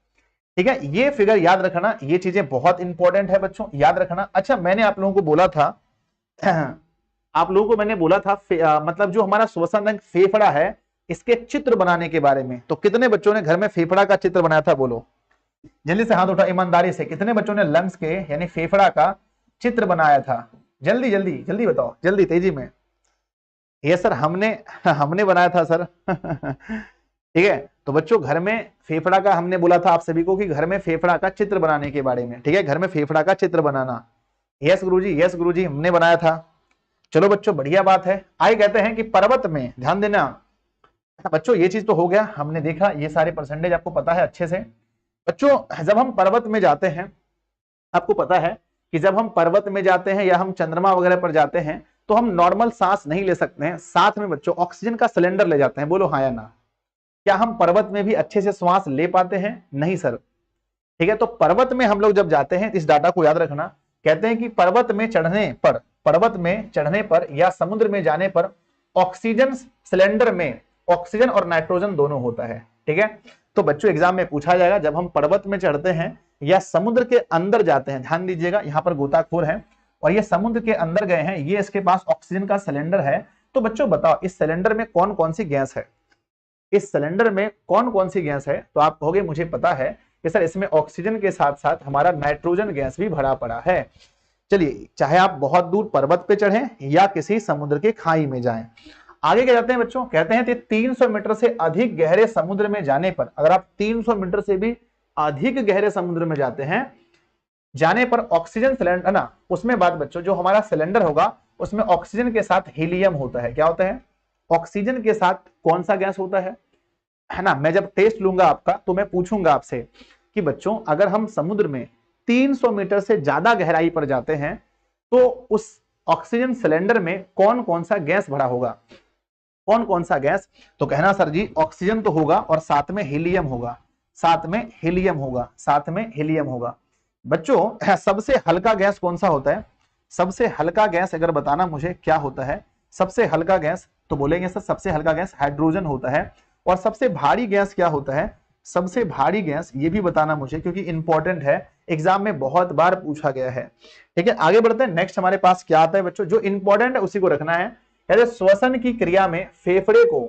ठीक है, ये फिगर याद रखना, ये चीजें बहुत इंपॉर्टेंट है बच्चों, याद रखना। अच्छा मैंने आप लोगों को बोला था आप लोगों को मैंने बोला था मतलब जो हमारा श्वसन अंग फेफड़ा है, इसके चित्र बनाने के बारे में। तो कितने बच्चों ने घर में फेफड़ा का चित्र बनाया था, बोलो जल्दी से हाथ उठा ईमानदारी से, कितने बच्चों ने लंग्स के यानी फेफड़ा का चित्र बनाया था? जल्दी जल्दी जल्दी बताओ, जल्दी तेजी में। ये सर हमने हमने बनाया था सर। ठीक है, तो बच्चों घर में फेफड़ा का हमने बोला था आप सभी को कि घर में फेफड़ा का चित्र बनाने के बारे में। ठीक है, घर में फेफड़ा का चित्र बनाना। यस गुरुजी, यस गुरुजी, हमने बनाया था। चलो बच्चों बढ़िया बात है। आगे कहते हैं कि पर्वत में, ध्यान देना बच्चों, ये चीज तो हो गया, हमने देखा ये सारे परसेंटेज आपको पता है अच्छे से। बच्चों जब हम पर्वत में जाते हैं, आपको पता है कि जब हम पर्वत में जाते हैं या हम चंद्रमा वगैरह पर जाते हैं तो हम नॉर्मल सांस नहीं ले सकते हैं, साथ में बच्चों ऑक्सीजन का सिलेंडर ले जाते हैं। बोलो हाँ या ना, क्या हम पर्वत में भी अच्छे से श्वास ले पाते हैं? नहीं सर। ठीक है, तो पर्वत में हम लोग जब जाते हैं, इस डाटा को याद रखना, कहते हैं कि पर्वत में चढ़ने पर, पर्वत में चढ़ने पर या समुद्र में जाने पर ऑक्सीजन सिलेंडर में ऑक्सीजन और नाइट्रोजन दोनों होता है। ठीक है, तो बच्चों एग्जाम में पूछा जाएगा जब हम पर्वत में चढ़ते हैं या समुद्र के अंदर जाते हैं, ध्यान दीजिएगा यहां पर गोताखोर है और ये समुद्र के अंदर गए हैं, ये इसके पास ऑक्सीजन का सिलेंडर है, तो बच्चों बताओ इस सिलेंडर में कौन कौन सी गैस है, इस सिलेंडर में कौन कौन सी गैस है? तो आप कहोगे मुझे पता है कि सर इसमें ऑक्सीजन के साथ साथ हमारा नाइट्रोजन गैस भी भरा पड़ा है। चलिए, चाहे आप बहुत दूर पर्वत पे चढ़ें या किसी समुद्र के खाई में जाएं। आगे क्या जाते हैं बच्चों, कहते हैं कि 300 मीटर से अधिक गहरे समुद्र में जाने पर, अगर आप 300 मीटर से भी अधिक गहरे समुद्र में जाते हैं, जाने पर ऑक्सीजन सिलेंडर है ना, उसमें बात बच्चों जो हमारा सिलेंडर होगा उसमें ऑक्सीजन के साथ हीलियम होता है। क्या होता है? ऑक्सीजन के साथ कौन सा गैस होता है ना? मैं जब टेस्ट लूंगा आपका तो मैं पूछूंगा आपसे कि बच्चों अगर हम समुद्र में 300 मीटर से ज्यादा गहराई पर जाते हैं तो उस ऑक्सीजन सिलेंडर में कौन कौन सा गैस भरा होगा, कौन कौन सा गैस? तो कहना सर जी ऑक्सीजन तो होगा और साथ में हीलियम होगा, साथ में हीलियम होगा, साथ में हीलियम होगा। बच्चों सबसे हल्का गैस कौन सा होता है? सबसे हल्का गैस अगर बताना मुझे क्या होता है सबसे हल्का गैस, तो बोलेंगे सर सबसे हल्का गैस हाइड्रोजन होता है। और सबसे भारी गैस क्या होता है? सबसे भारी गैस ये भी बताना मुझे, क्योंकि इंपॉर्टेंट है, एग्जाम में बहुत बार पूछा गया है। ठीक है, आगे बढ़ते हैं। नेक्स्ट हमारे पास क्या आता है बच्चों, जो इंपॉर्टेंट है उसी को रखना है। कहते श्वसन की क्रिया में फेफड़े को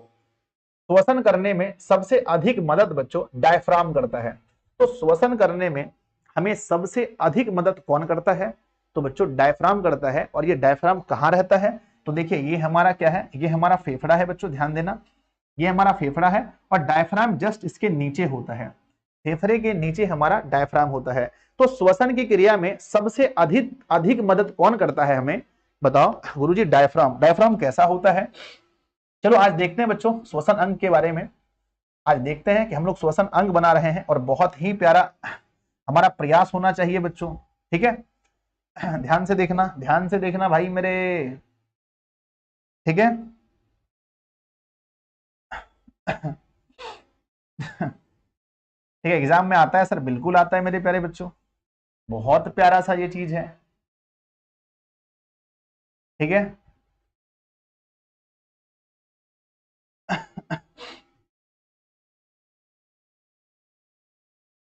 श्वसन करने में सबसे अधिक मदद बच्चों डायफ्राम करता है। तो श्वसन करने में हमें सबसे अधिक मदद कौन करता है? तो बच्चों डायफ्राम करता है। और ये डायफ्राम कहां रहता है? तो देखिए ये हमारा क्या है, ये हमारा फेफड़ा है बच्चों, ध्यान देना ये हमारा फेफड़ा है और डायफ्राम जस्ट इसके नीचे होता है, फेफड़े के नीचे हमारा डायफ्राम होता है। तो श्वसन की क्रिया में सबसे अधिक अधिक मदद कौन करता है हमें? बताओ गुरुजी, डायफ्राम। डायफ्राम कैसा होता है? चलो आज देखते हैं बच्चों श्वसन अंग के बारे में। आज देखते हैं कि हम लोग श्वसन अंग बना रहे हैं और बहुत ही प्यारा हमारा प्रयास होना चाहिए बच्चों। ठीक है, ध्यान से देखना, ध्यान से देखना भाई मेरे। ठीक है, ठीक है, एग्जाम में आता है सर, बिल्कुल आता है मेरे प्यारे बच्चों, बहुत प्यारा सा ये चीज है। ठीक है,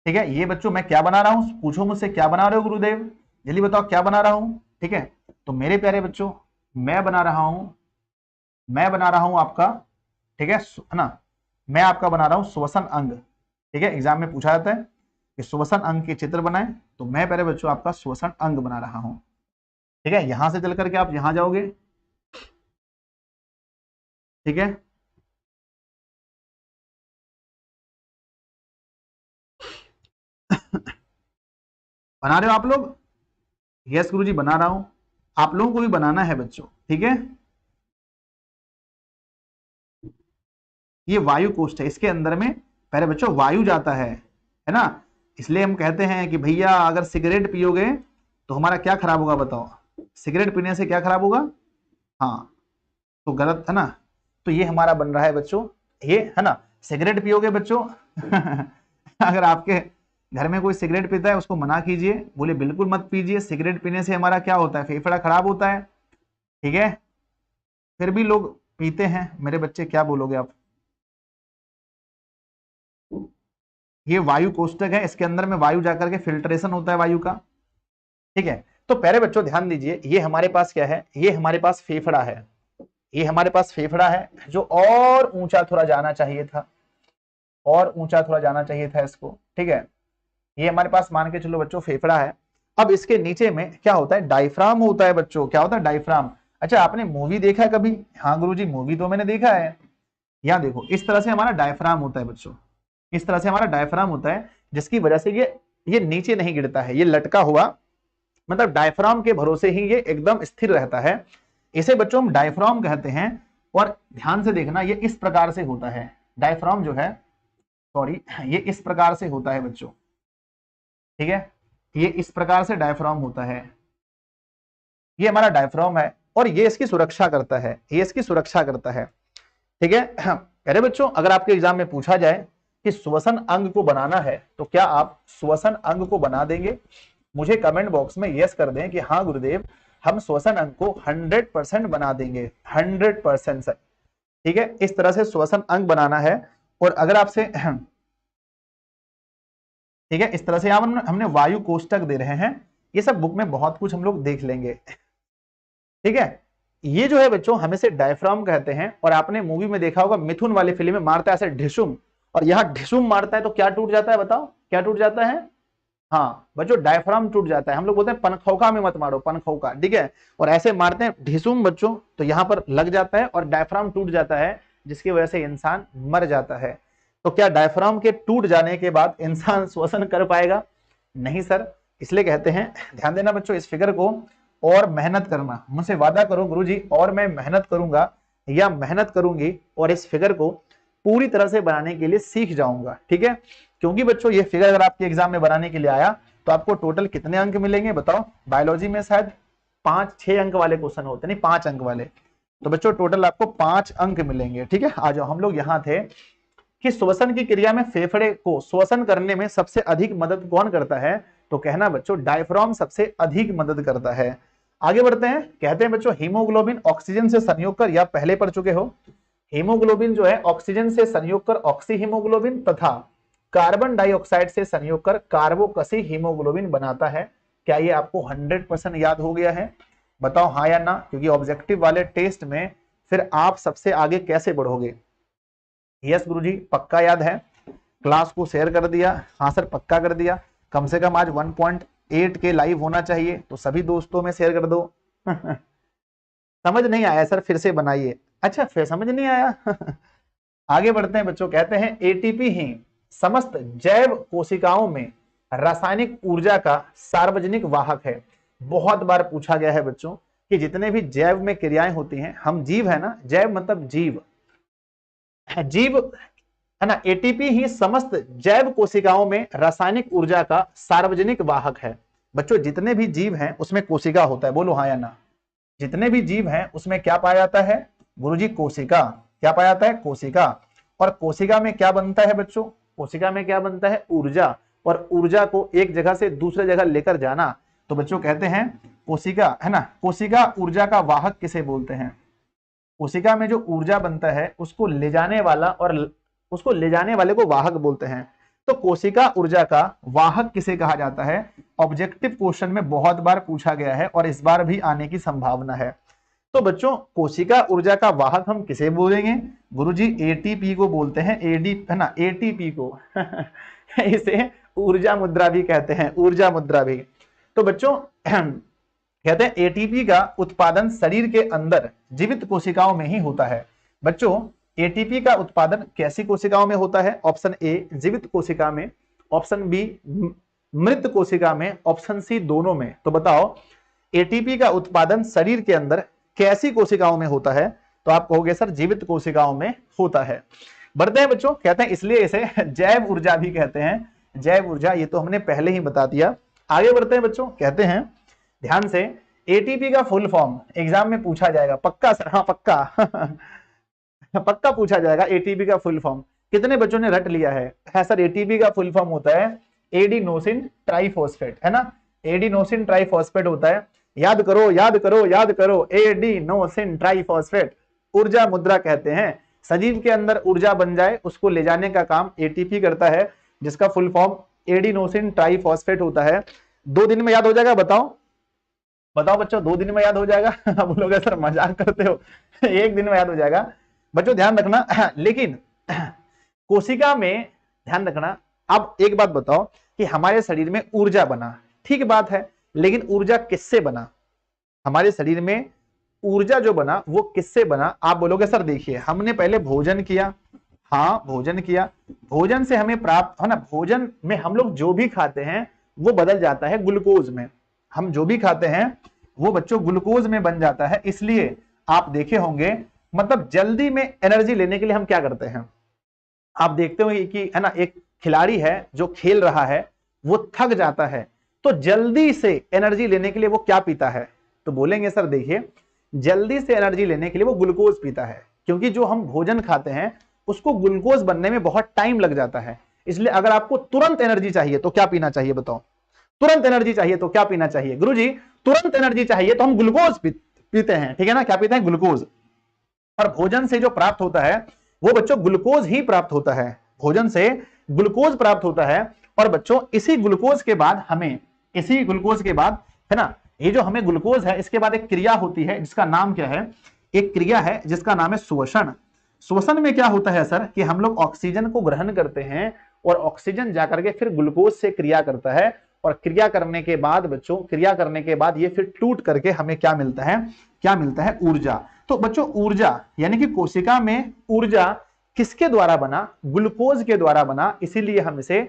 ठीक है, ये बच्चों मैं क्या बना रहा हूं, पूछो मुझसे क्या बना रहे हो गुरुदेव, जल्दी बताओ क्या बना रहा हूं। ठीक है, तो मेरे प्यारे बच्चों मैं बना रहा हूं, मैं बना रहा हूं आपका, ठीक है ना, मैं आपका बना रहा हूं श्वसन अंग। ठीक है, एग्जाम में पूछा जाता है कि श्वसन अंग के चित्र बनाए, तो मैं प्यारे बच्चों आपका श्वसन अंग बना रहा हूं। ठीक है, यहां से चल करके आप यहां जाओगे। ठीक है, बना रहे हो आप लोग? यस गुरुजी बना रहा हूं, आप लोगों को भी बनाना है बच्चों, ठीक है। ये वायु कोष्ठ है, इसके अंदर में पहले बच्चों वायु जाता है ना। इसलिए हम कहते हैं कि भैया अगर सिगरेट पियोगे तो हमारा क्या खराब होगा बताओ? सिगरेट पीने से क्या खराब होगा? हाँ, तो गलत है ना। तो ये हमारा बन रहा है बच्चों, ये है ना। सिगरेट पियोगे बच्चों अगर आपके घर में कोई सिगरेट पीता है उसको मना कीजिए, बोले बिल्कुल मत पीजिए, सिगरेट पीने से हमारा क्या होता है, फेफड़ा खराब होता है, ठीक है। फिर भी लोग पीते हैं, मेरे बच्चे क्या बोलोगे आप? ये वायु कोष्ठक है, इसके अंदर में वायु जाकर के फिल्ट्रेशन होता है वायु का, ठीक है। तो पहले बच्चों ध्यान दीजिए, ये हमारे पास क्या है, ये हमारे पास फेफड़ा है, ये हमारे पास फेफड़ा है जो और ऊंचा थोड़ा जाना चाहिए था, और ऊंचा थोड़ा जाना चाहिए था इसको, ठीक है। ये हमारे पास मान के चलो बच्चों फेफड़ा है। अब इसके नीचे में क्या होता है, डायफ्राम होता है बच्चों। क्या होता है? डायफ्राम। अच्छा, आपने मूवी देखा है कभी? हाँ गुरुजी मूवी तो मैंने देखा है। यहाँ देखो इस तरह से हमारा डायफ्राम होता है बच्चों, इस तरह से हमारा डायफ्राम होता है, जिसकी वजह से ये नीचे नहीं गिरता है, ये लटका हुआ, मतलब डायफ्राम के भरोसे ही ये एकदम स्थिर रहता है। इसे बच्चों हम डायफ्राम कहते हैं। और ध्यान से देखना, ये इस प्रकार से होता है डायफ्राम जो है, सॉरी, ये इस प्रकार से होता है बच्चों, ठीक है। ये इस प्रकार से डायफ्राम होता है, ये हमारा डायफ्राम है, और ये इसकी सुरक्षा करता है, ये इसकी सुरक्षा करता है, ठीक है। अरे बच्चों, अगर आपके एग्जाम में पूछा जाए कि श्वसन अंग को बनाना है तो क्या आप श्वसन अंग को बना देंगे? मुझे कमेंट बॉक्स में यस कर दें कि हाँ गुरुदेव, हम श्वसन अंग को 100% बना देंगे, 100% से, ठीक है। इस तरह से श्वसन अंग बनाना है। और अगर आपसे ठीक है, इस तरह से हमने वायु कोष्ठक दे रहे हैं, ये सब बुक में बहुत कुछ हम लोग देख लेंगे, ठीक है। ये जो है बच्चों हमें से डायफ्राम कहते हैं। और आपने मूवी में देखा होगा, मिथुन वाली फिल्म में मारता है ऐसे ढिशुम, और यहाँ ढिशुम मारता है तो क्या टूट जाता है बताओ? क्या टूट जाता है? हाँ बच्चों, डायफ्राम टूट जाता है। हम लोग बोलते हैं पनखौका में मत मारो, पनखौका, ठीक है। और ऐसे मारते हैं ढिसुम बच्चों, तो यहाँ पर लग जाता है और डायफ्राम टूट जाता है, जिसकी वजह से इंसान मर जाता है। तो क्या डायफ्राम के टूट जाने के बाद इंसान श्वसन कर पाएगा? नहीं सर। इसलिए कहते हैं, ध्यान देना बच्चों इस फिगर को, और मेहनत करना, मुझसे वादा करो गुरुजी, और मैं मेहनत करूंगा या मेहनत करूंगी और इस फिगर को पूरी तरह से बनाने के लिए सीख जाऊंगा, ठीक है। क्योंकि बच्चों ये फिगर अगर आपके एग्जाम में बनाने के लिए आया तो आपको टोटल कितने अंक मिलेंगे बताओ? बायोलॉजी में शायद 5-6 अंक वाले क्वेश्चन होते हैं, नहीं 5 अंक वाले। तो बच्चों टोटल आपको 5 अंक मिलेंगे, ठीक है। आ जाओ, हम लोग यहाँ थे कि श्वसन की क्रिया में फेफड़े को श्वसन करने में सबसे अधिक मदद कौन करता है? तो कहना बच्चों डायफ्राम सबसे अधिक मदद करता है। आगे बढ़ते हैं, कहते हैं बच्चों हीमोग्लोबिन ऑक्सीजन से संयोग कर, या पहले पढ़ चुके हो, हीमोग्लोबिन जो है ऑक्सीजन से संयोग कर ऑक्सी हीमोग्लोबिन तथा कार्बन डाइऑक्साइड से संयोग कर कार्बोक्सी हीमोग्लोबिन बनाता है। क्या ये आपको 100% याद हो गया है? बताओ हाँ या ना, क्योंकि ऑब्जेक्टिव वाले टेस्ट में फिर आप सबसे आगे कैसे बढ़ोगे। यस गुरुजी पक्का याद है, क्लास को शेयर कर दिया, हाँ सर पक्का कर दिया। कम से कम आज 1.8 के लाइव होना चाहिए, तो सभी दोस्तों में शेयर कर दो समझ नहीं आया सर, फिर से बनाइए। अच्छा फिर समझ नहीं आया आगे बढ़ते हैं बच्चों, कहते हैं एटीपी ही समस्त जैव कोशिकाओं में रासायनिक ऊर्जा का सार्वजनिक वाहक है। बहुत बार पूछा गया है बच्चों कि जितने भी जैव में क्रियाएं होती हैं, हम जीव है ना, जैव मतलब जीव, जीव है ना। एटीपी ही समस्त जैव कोशिकाओं में रासायनिक ऊर्जा का सार्वजनिक वाहक है। बच्चों जितने भी जीव हैं उसमें कोशिका होता है, बोलो हाँ या ना। जितने भी जीव हैं उसमें क्या पाया जाता है गुरुजी? कोशिका। क्या पाया जाता है? कोशिका। और कोशिका में क्या बनता है बच्चों? कोशिका में क्या बनता है? ऊर्जा। और ऊर्जा को एक जगह से दूसरे जगह लेकर जाना, तो बच्चों कहते हैं कोशिका, है ना। कोशिका ऊर्जा का वाहक किसे बोलते हैं? कोशिका में जो ऊर्जा बनता है उसको ले जाने वाला, और उसको ले जाने वाले को वाहक बोलते हैं। तो कोशिका ऊर्जा का वाहक किसे कहा जाता है? ऑब्जेक्टिव क्वेश्चन में बहुत बार पूछा गया है और इस बार भी आने की संभावना है। तो बच्चों कोशिका ऊर्जा का वाहक हम किसे बोलेंगे? गुरुजी एटीपी को बोलते हैं, एडी है ना, एटीपी को इसे ऊर्जा मुद्रा भी कहते हैं, ऊर्जा मुद्रा भी। तो बच्चों कहते हैं एटीपी का उत्पादन शरीर के अंदर जीवित कोशिकाओं में ही होता है। बच्चों एटीपी का उत्पादन कैसी कोशिकाओं में होता है? ऑप्शन ए जीवित कोशिका में, ऑप्शन बी मृत कोशिका में, ऑप्शन सी दोनों में। तो बताओ एटीपी का उत्पादन शरीर के अंदर कैसी कोशिकाओं में होता है? तो आप कहोगे सर जीवित कोशिकाओं में होता है। बढ़ते हैं बच्चों, कहते हैं इसलिए इसे जैव ऊर्जा भी कहते हैं। जैव ऊर्जा, ये तो हमने पहले ही बता दिया। आगे बढ़ते हैं बच्चों, कहते हैं ध्यान से, एटीपी का फुल फॉर्म एग्जाम में पूछा जाएगा पक्का सर, हाँ पक्का पक्का पूछा जाएगा एटीपी का फुल फॉर्म। कितने बच्चों ने रट लिया है सर? एटीपी का फुल फॉर्म होता है एडिनोसिन ट्राइफॉस्फेट, है ना, एडिनोसिन ट्राइफॉस्फेट होता है। याद करो याद करो याद करो, एडिनोसिन ट्राइफॉस्फेट। ऊर्जा मुद्रा कहते हैं, सजीव के अंदर ऊर्जा बन जाए उसको ले जाने का काम एटीपी करता है, जिसका फुल फॉर्म एडिनोसिन ट्राइफॉस्फेट होता है। 2 दिन में याद हो जाएगा? बताओ बताओ बच्चों, 2 दिन में याद हो जाएगा? बोलोगे सर मजाक करते हो, 1 दिन में याद हो जाएगा। बच्चों ध्यान रखना, लेकिन कोशिका में ध्यान रखना। अब एक बात बताओ कि हमारे शरीर में ऊर्जा बना, ठीक बात है, लेकिन ऊर्जा किससे बना? हमारे शरीर में ऊर्जा जो बना वो किससे बना? आप बोलोगे सर देखिए हमने पहले भोजन किया, हाँ भोजन किया, भोजन से हमें प्राप्त है ना, भोजन में हम लोग जो भी खाते हैं वो बदल जाता है ग्लूकोज में। हम जो भी खाते हैं वो बच्चों ग्लूकोज में बन जाता है। इसलिए आप देखे होंगे, मतलब जल्दी में एनर्जी लेने के लिए हम क्या करते हैं? आप देखते होंगे कि है ना, एक खिलाड़ी है जो खेल रहा है वो थक जाता है, तो जल्दी से एनर्जी लेने के लिए वो क्या पीता है? तो बोलेंगे सर देखिए जल्दी से एनर्जी लेने के लिए वो ग्लूकोज पीता है, क्योंकि जो हम भोजन खाते हैं उसको ग्लूकोज बनने में बहुत टाइम लग जाता है। इसलिए अगर आपको तुरंत एनर्जी चाहिए तो क्या पीना चाहिए? बताओ, तुरंत एनर्जी चाहिए तो क्या पीना चाहिए? गुरुजी तुरंत एनर्जी चाहिए तो हम ग्लूकोज पीते हैं, ठीक है ना, क्या पीते हैं? ग्लूकोज। और भोजन से जो प्राप्त होता है वो बच्चों ग्लूकोज ही प्राप्त होता है, भोजन से ग्लूकोज प्राप्त होता है। और बच्चों इसी ग्लूकोज के बाद हमें, इसी ग्लूकोज के बाद है ना, ये जो हमें ग्लूकोज है इसके बाद एक क्रिया होती है जिसका नाम क्या है? एक क्रिया है जिसका नाम है श्वसन। श्वसन में क्या होता है सर कि हम लोग ऑक्सीजन को ग्रहण करते हैं और ऑक्सीजन जाकर के फिर ग्लूकोज से क्रिया करता है, और क्रिया करने के बाद बच्चों, क्रिया करने के बाद ये फिर टूट करके हमें क्या मिलता है? क्या मिलता है? ऊर्जा। तो बच्चों ऊर्जा यानी कि कोशिका में ऊर्जा किसके द्वारा बना? ग्लूकोज के द्वारा बना, इसीलिए हम इसे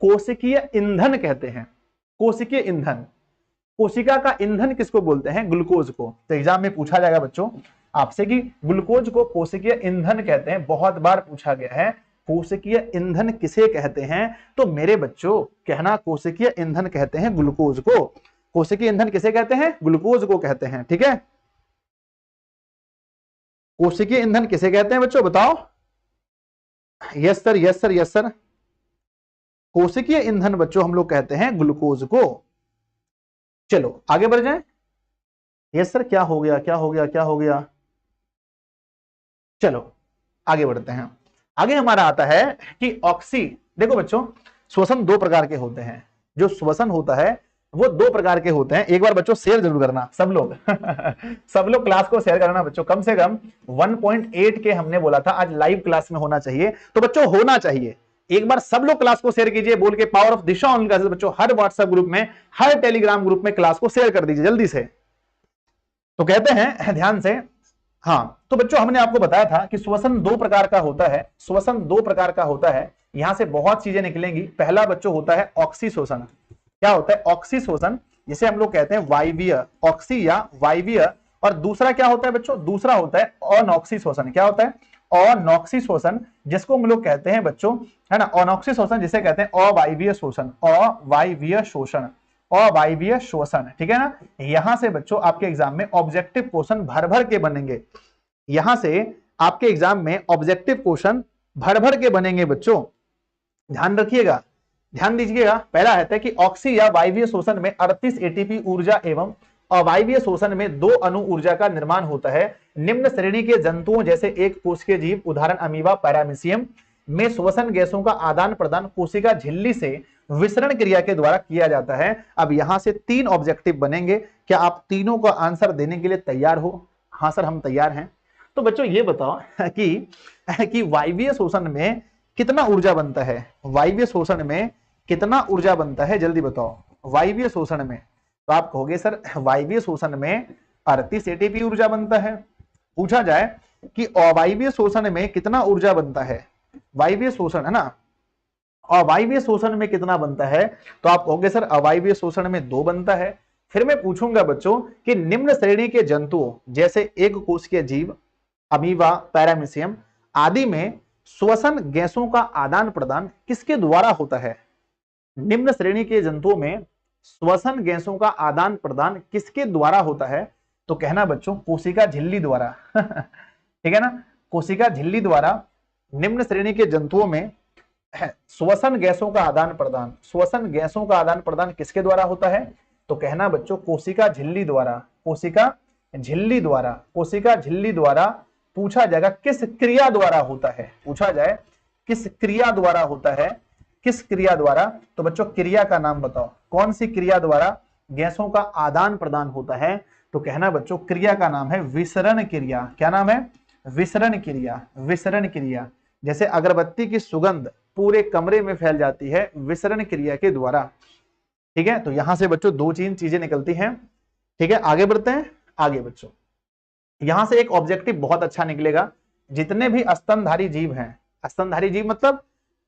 कोशिकीय ईंधन कहते हैं। कोशिकीय ईंधन, कोशिका का ईंधन किसको बोलते हैं? ग्लूकोज को। तो एग्जाम में पूछा जाएगा बच्चों आपसे कि ग्लूकोज को कोशिकीय ईंधन कहते हैं, बहुत बार पूछा गया है कोशिकीय ईंधन किसे कहते हैं? तो मेरे बच्चों कहना कोशिकीय ईंधन कहते हैं ग्लूकोज को। कोशिकीय ईंधन किसे कहते हैं? ग्लूकोज को कहते हैं, ठीक है। कोशिकीय ईंधन किसे कहते हैं बच्चों बताओ? Yes sir yes sir yes sir, कोशिकीय ईंधन बच्चों हम लोग कहते हैं ग्लूकोज को। चलो आगे बढ़ जाएं। यस सर, क्या हो गया क्या हो गया क्या हो गया? चलो आगे बढ़ते हैं। आगे हमारा आता है कि ऑक्सी, देखो बच्चों श्वसन 2 प्रकार के होते हैं। जो श्वसन होता है वो 2 प्रकार के होते हैं। एक बार बच्चों शेयर जरूर करना सब लोग सब लोग क्लास को शेयर करना बच्चों, कम से कम 1.8 के हमने बोला था आज लाइव क्लास में होना चाहिए, तो बच्चों होना चाहिए। एक बार सब लोग क्लास को शेयर कीजिए बोल के power of Disha on classes बच्चों, हर व्हाट्सएप ग्रुप में, हर टेलीग्राम ग्रुप में क्लास को शेयर कर दीजिए जल्दी से। तो कहते हैं ध्यान से, हाँ तो बच्चों हमने आपको बताया था कि श्वसन 2 प्रकार का होता है। श्वसन 2 प्रकार का होता है, यहां से बहुत चीजें निकलेंगी। पहला बच्चों होता है ऑक्सी श्वसन। क्या होता है? ऑक्सी श्वसन, जिसे हम लोग कहते हैं वायवीय, ऑक्सी या वायवीय। और दूसरा क्या होता है बच्चों? दूसरा होता है अनॉक्सी श्वसन। क्या होता है? अनॉक्सी श्वसन, जिसको हम लोग कहते हैं बच्चों, है ना, अनॉक्सी श्वसन जिसे कहते हैं अवायवीय शोषण, अवायवीय शोषण, अवायवीय श्वसन, ठीक है ना। यहां से बच्चों आपके एग्जाम में ऑब्जेक्टिव क्वेश्चन भर भर के बनेंगे। यहां से आपके एग्जाम में ऑब्जेक्टिव क्वेश्चन भर भर के बनेंगे बच्चों, ध्यान रखिएगा, ध्यान दीजिएगा। पहला है कि ऑक्सी या वायवीय शोषण में 38 एटीपी ऊर्जा एवं अवायवीय शोषण में 2 अणु ऊर्जा का निर्माण होता है। निम्न श्रेणी के जंतुओं जैसे एक कोशिकीय जीव उदाहरण अमीबा, पैरामीशियम में श्वसन गैसों का आदान प्रदान कोशिका झिल्ली से विसरण क्रिया के द्वारा किया जाता है। अब यहां से 3 ऑब्जेक्टिव बनेंगे, क्या आप तीनों का आंसर देने के लिए तैयार हो? हाँ सर हम तैयार हैं। तो बच्चों ये बताओ कि वायवीय शोषण में कितना ऊर्जा बनता है? वायवीय शोषण में कितना ऊर्जा बनता है जल्दी बताओ। वायवीय शोषण में तो आप कहोगे सर वायवीय शोषण में 38 एटीपी ऊर्जा बनता है। पूछा जाए कि अवायवीय शोषण में कितना ऊर्जा बनता है? वायवीय शोषण है ना, अवायवीय शोषण में कितना बनता है? तो आप कहोगे सर अवायवीय शोषण में 2 बनता है। फिर मैं पूछूंगा बच्चों कि निम्न श्रेणी के जंतुओं जैसे एक कोशिकीय जीव, अमीबा, पैरामीशियम आदि में श्वसन गैसों का आदान प्रदान किसके द्वारा होता है? निम्न श्रेणी के जंतुओं में श्वसन गैसों का आदान प्रदान किसके द्वारा होता है? तो कहना बच्चों कोशिका झिल्ली द्वारा। ठीक है ना, कोशिका झिल्ली द्वारा निम्न श्रेणी के जंतुओं में श्वसन गैसों का आदान प्रदान, श्वसन गैसों का आदान प्रदान किसके द्वारा होता है? तो कहना बच्चों कोशिका झिल्ली द्वारा, कोशिका झिल्ली द्वारा, कोशिका झिल्ली द्वारा। पूछा जाएगा किस क्रिया द्वारा होता है, पूछा जाए किस क्रिया द्वारा होता है, किस क्रिया द्वारा? तो बच्चों क्रिया का नाम बताओ, कौन सी क्रिया द्वारा गैसों का आदान प्रदान होता है? तो कहना बच्चों क्रिया का नाम है विसरण क्रिया। क्या नाम है? विसरण क्रिया, विसरण क्रिया। जैसे अगरबत्ती की सुगंध पूरे कमरे में फैल जाती है विसरण क्रिया के द्वारा। ठीक है, तो यहां से बच्चों 2-3 चीजें निकलती हैं। ठीक है, आगे बढ़ते हैं। आगे बच्चों यहां से एक ऑब्जेक्टिव बहुत अच्छा निकलेगा, जितने भी स्तनधारी जीव हैं, स्तनधारी जीव मतलब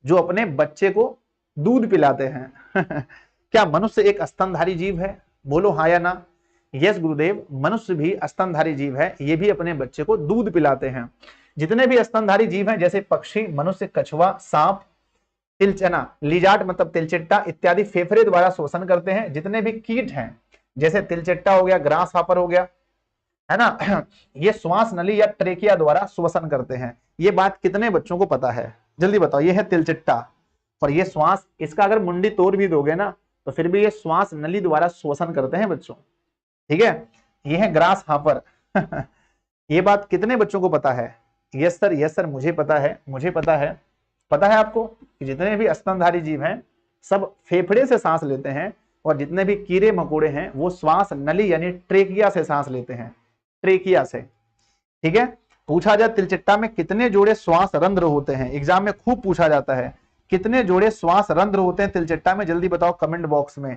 जो अपने बच्चे को दूध पिलाते हैं। क्या मनुष्य एक स्तनधारी जीव है? बोलो हाँ या ना। यस गुरुदेव, मनुष्य भी स्तनधारी जीव है, ये भी अपने बच्चे को दूध पिलाते हैं। जितने भी स्तनधारी जीव हैं जैसे पक्षी, मनुष्य, कछुआ, सांप, तिलचना, लिजार्ड मतलब तिलचिट्टा इत्यादि फेफड़े द्वारा श्वसन करते हैं। जितने भी कीट हैं जैसे तिलचिट्टा हो गया, ग्रास हापर हो गया, है ना, ये श्वास नली या ट्रेकिया द्वारा श्वसन करते हैं। ये बात कितने बच्चों को पता है? जल्दी बताओ। ये है तिलचिट्टा और ये श्वास, इसका अगर मुंडी तोड़ भी दोगे ना तो फिर भी ये श्वास नली द्वारा श्वसन करते हैं बच्चों। ठीक है, ये है ग्रास हापर। ये बात कितने बच्चों को पता है? यस सर, यस सर, मुझे पता है, मुझे पता है। पता है आपको कि जितने भी स्तनधारी जीव हैं सब फेफड़े से सांस लेते हैं और जितने भी कीड़े मकोड़े हैं वो श्वास नली यानी ट्रेकिया से सांस लेते हैं, ट्रेकिया से। ठीक है, पूछा जाए तिलचिट्टा में कितने जोड़े श्वास रंध्र होते हैं? एग्जाम में खूब पूछा जाता है कितने जोड़े श्वास रंध्र होते हैं तिलचिट्टा में? जल्दी बताओ कमेंट बॉक्स में।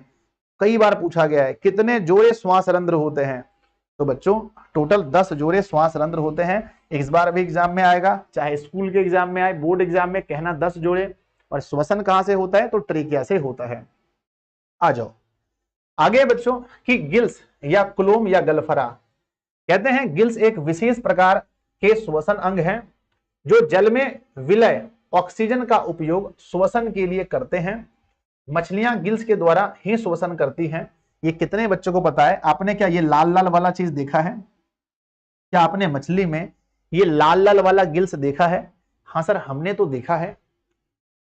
कई बार पूछा गया है कितने जोड़े श्वास रंध्र होते हैं? तो बच्चों टोटल 10 जोड़े श्वास रंध्र होते हैं। इस बार भी एग्जाम में आएगा, चाहे स्कूल के एग्जाम में आए, बोर्ड एग्जाम में, कहना 10 जोड़े। और श्वसन कहां से होता है? तो ट्रेकिया से होता है। आ जाओ आगे बच्चों कि गिल्स या क्लोम या गलफरा। कहते हैं गिल्स एक विशेष प्रकार के श्वसन अंग हैं जो जल में विलय ऑक्सीजन का उपयोग श्वसन के लिए करते हैं। मछलियां गिल्स के द्वारा ही श्वसन करती हैं। ये कितने बच्चों को पता है? आपने क्या ये लाल लाल वाला चीज देखा है? क्या आपने मछली में ये लाल लाल वाला गिल्स देखा है? हाँ सर, हमने तो देखा है।